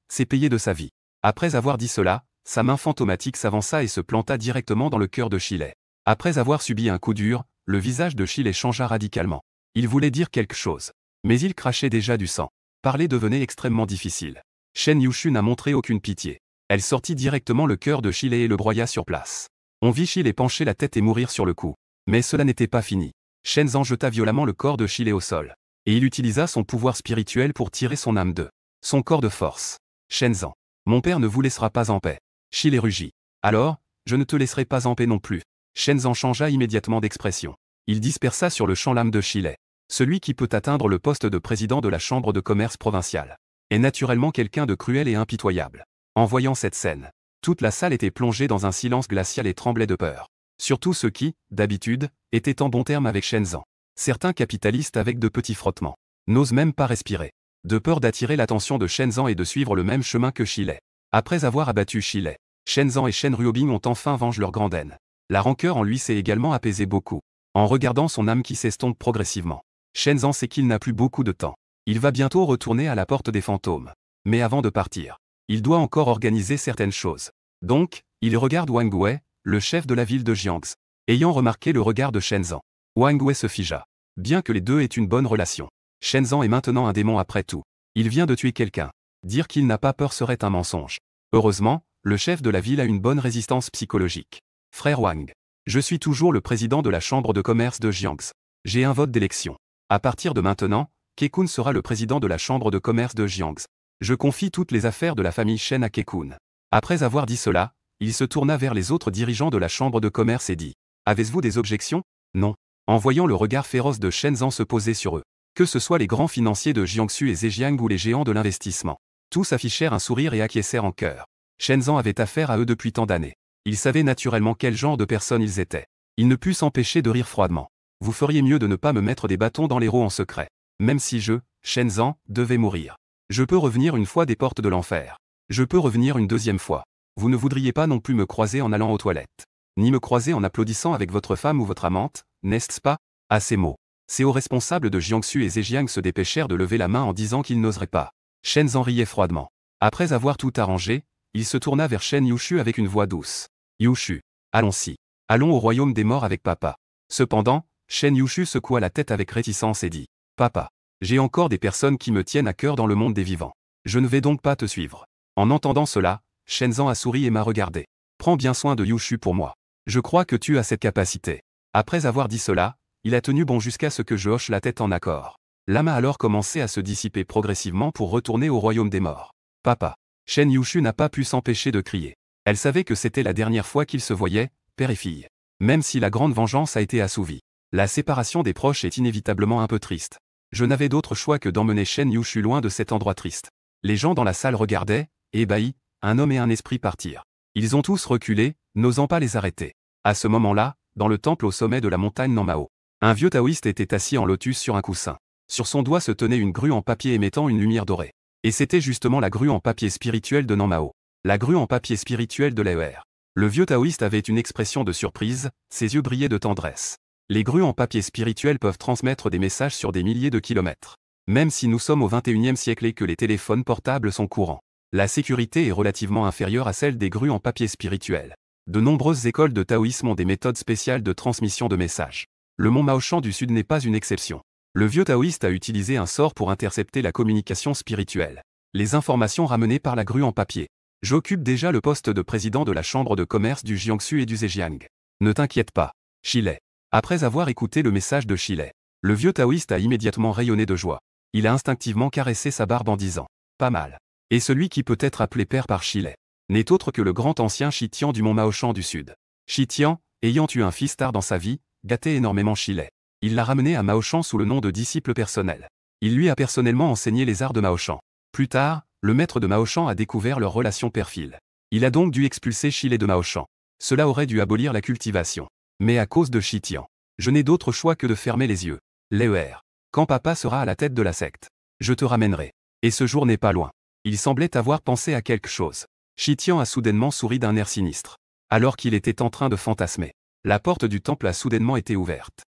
C'est payé de sa vie. Après avoir dit cela, sa main fantomatique s'avança et se planta directement dans le cœur de Chile. Après avoir subi un coup dur, le visage de Chile changea radicalement. Il voulait dire quelque chose. Mais il crachait déjà du sang. Parler devenait extrêmement difficile. Shen Yushu n'a montré aucune pitié. Elle sortit directement le cœur de Chile et le broya sur place. On vit Chile pencher la tête et mourir sur le coup. Mais cela n'était pas fini. Shenzhen jeta violemment le corps de Chile au sol. Et il utilisa son pouvoir spirituel pour tirer son âme de son corps de force. Shenzhen. Mon père ne vous laissera pas en paix. Chile rugit. Alors, je ne te laisserai pas en paix non plus. Shenzhen changea immédiatement d'expression. Il dispersa sur le champ l'âme de Chile. Celui qui peut atteindre le poste de président de la chambre de commerce provinciale est naturellement quelqu'un de cruel et impitoyable. En voyant cette scène, toute la salle était plongée dans un silence glacial et tremblait de peur. Surtout ceux qui, d'habitude, étaient en bon terme avec Shenzhen. Certains capitalistes avec de petits frottements n'osent même pas respirer, de peur d'attirer l'attention de Shenzhen et de suivre le même chemin que Chile. Après avoir abattu Chile, Shenzhen et Shen Ruobing ont enfin vengé leur grande haine. La rancœur en lui s'est également apaisée beaucoup. En regardant son âme qui s'estompe progressivement, Shenzhen sait qu'il n'a plus beaucoup de temps. Il va bientôt retourner à la porte des fantômes. Mais avant de partir, il doit encore organiser certaines choses. Donc, il regarde Wang Wei, le chef de la ville de Jiangsu. Ayant remarqué le regard de Shenzhen, Wang Wei se figea. Bien que les deux aient une bonne relation, Shenzhen est maintenant un démon après tout. Il vient de tuer quelqu'un. Dire qu'il n'a pas peur serait un mensonge. Heureusement, le chef de la ville a une bonne résistance psychologique. Frère Wang. Je suis toujours le président de la chambre de commerce de Jiangsu. J'ai un vote d'élection. À partir de maintenant, Kekun sera le président de la chambre de commerce de Jiangsu. Je confie toutes les affaires de la famille Shen à Kekun. Après avoir dit cela, il se tourna vers les autres dirigeants de la chambre de commerce et dit. Avez-vous des objections? Non. En voyant le regard féroce de Shenzhen se poser sur eux, que ce soit les grands financiers de Jiangsu et Zhejiang ou les géants de l'investissement, tous affichèrent un sourire et acquiescèrent en chœur. Shenzhen avait affaire à eux depuis tant d'années. Il savait naturellement quel genre de personnes ils étaient. Il ne put s'empêcher de rire froidement. Vous feriez mieux de ne pas me mettre des bâtons dans les roues en secret. Même si je, Shenzhen, devais mourir. Je peux revenir une fois des portes de l'enfer. Je peux revenir une deuxième fois. Vous ne voudriez pas non plus me croiser en allant aux toilettes. Ni me croiser en applaudissant avec votre femme ou votre amante, n'est-ce pas? À ces mots, ces hauts responsables de Jiangsu et Zhejiang se dépêchèrent de lever la main en disant qu'ils n'oseraient pas. Shenzhen riait froidement. Après avoir tout arrangé, il se tourna vers Shen Yushu avec une voix douce. Yushu, allons-y. Allons au royaume des morts avec papa. Cependant, Shen Yushu secoua la tête avec réticence et dit. Papa, j'ai encore des personnes qui me tiennent à cœur dans le monde des vivants. Je ne vais donc pas te suivre. En entendant cela, Shenzhen a souri et m'a regardé. Prends bien soin de Yushu pour moi. Je crois que tu as cette capacité. Après avoir dit cela, il a tenu bon jusqu'à ce que je hoche la tête en accord. L'âme a alors commencé à se dissiper progressivement pour retourner au royaume des morts. Papa. Shen Yushu n'a pas pu s'empêcher de crier. Elle savait que c'était la dernière fois qu'ils se voyaient, père et fille. Même si la grande vengeance a été assouvie, la séparation des proches est inévitablement un peu triste. Je n'avais d'autre choix que d'emmener Shen Yushu loin de cet endroit triste. Les gens dans la salle regardaient, ébahis, un homme et un esprit partir. Ils ont tous reculé, n'osant pas les arrêter. À ce moment-là, dans le temple au sommet de la montagne Nanmao, un vieux taoïste était assis en lotus sur un coussin. Sur son doigt se tenait une grue en papier émettant une lumière dorée. Et c'était justement la grue en papier spirituel de Nanmao. La grue en papier spirituel de l'AER. Le vieux taoïste avait une expression de surprise, ses yeux brillaient de tendresse. Les grues en papier spirituel peuvent transmettre des messages sur des milliers de kilomètres. Même si nous sommes au XXIe siècle et que les téléphones portables sont courants, la sécurité est relativement inférieure à celle des grues en papier spirituel. De nombreuses écoles de taoïsme ont des méthodes spéciales de transmission de messages. Le mont Maoshan du Sud n'est pas une exception. Le vieux taoïste a utilisé un sort pour intercepter la communication spirituelle. Les informations ramenées par la grue en papier. J'occupe déjà le poste de président de la chambre de commerce du Jiangsu et du Zhejiang. Ne t'inquiète pas. Chile. Après avoir écouté le message de Chile, le vieux taoïste a immédiatement rayonné de joie. Il a instinctivement caressé sa barbe en disant « Pas mal ». Et celui qui peut être appelé père par Chile n'est autre que le grand ancien Shitian du mont Maoshan du Sud. Shitian, ayant eu un fils tard dans sa vie, gâtait énormément Chile. Il l'a ramené à Maoshan sous le nom de disciple personnel. Il lui a personnellement enseigné les arts de Maoshan. Plus tard, le maître de Maoshan a découvert leur relation père-fils. Il a donc dû expulser Chile de Maoshan. Cela aurait dû abolir la cultivation. Mais à cause de Shitian, je n'ai d'autre choix que de fermer les yeux. L'ER. Quand papa sera à la tête de la secte, je te ramènerai. Et ce jour n'est pas loin. Il semblait avoir pensé à quelque chose. Shitian a soudainement souri d'un air sinistre. Alors qu'il était en train de fantasmer, la porte du temple a soudainement été ouverte.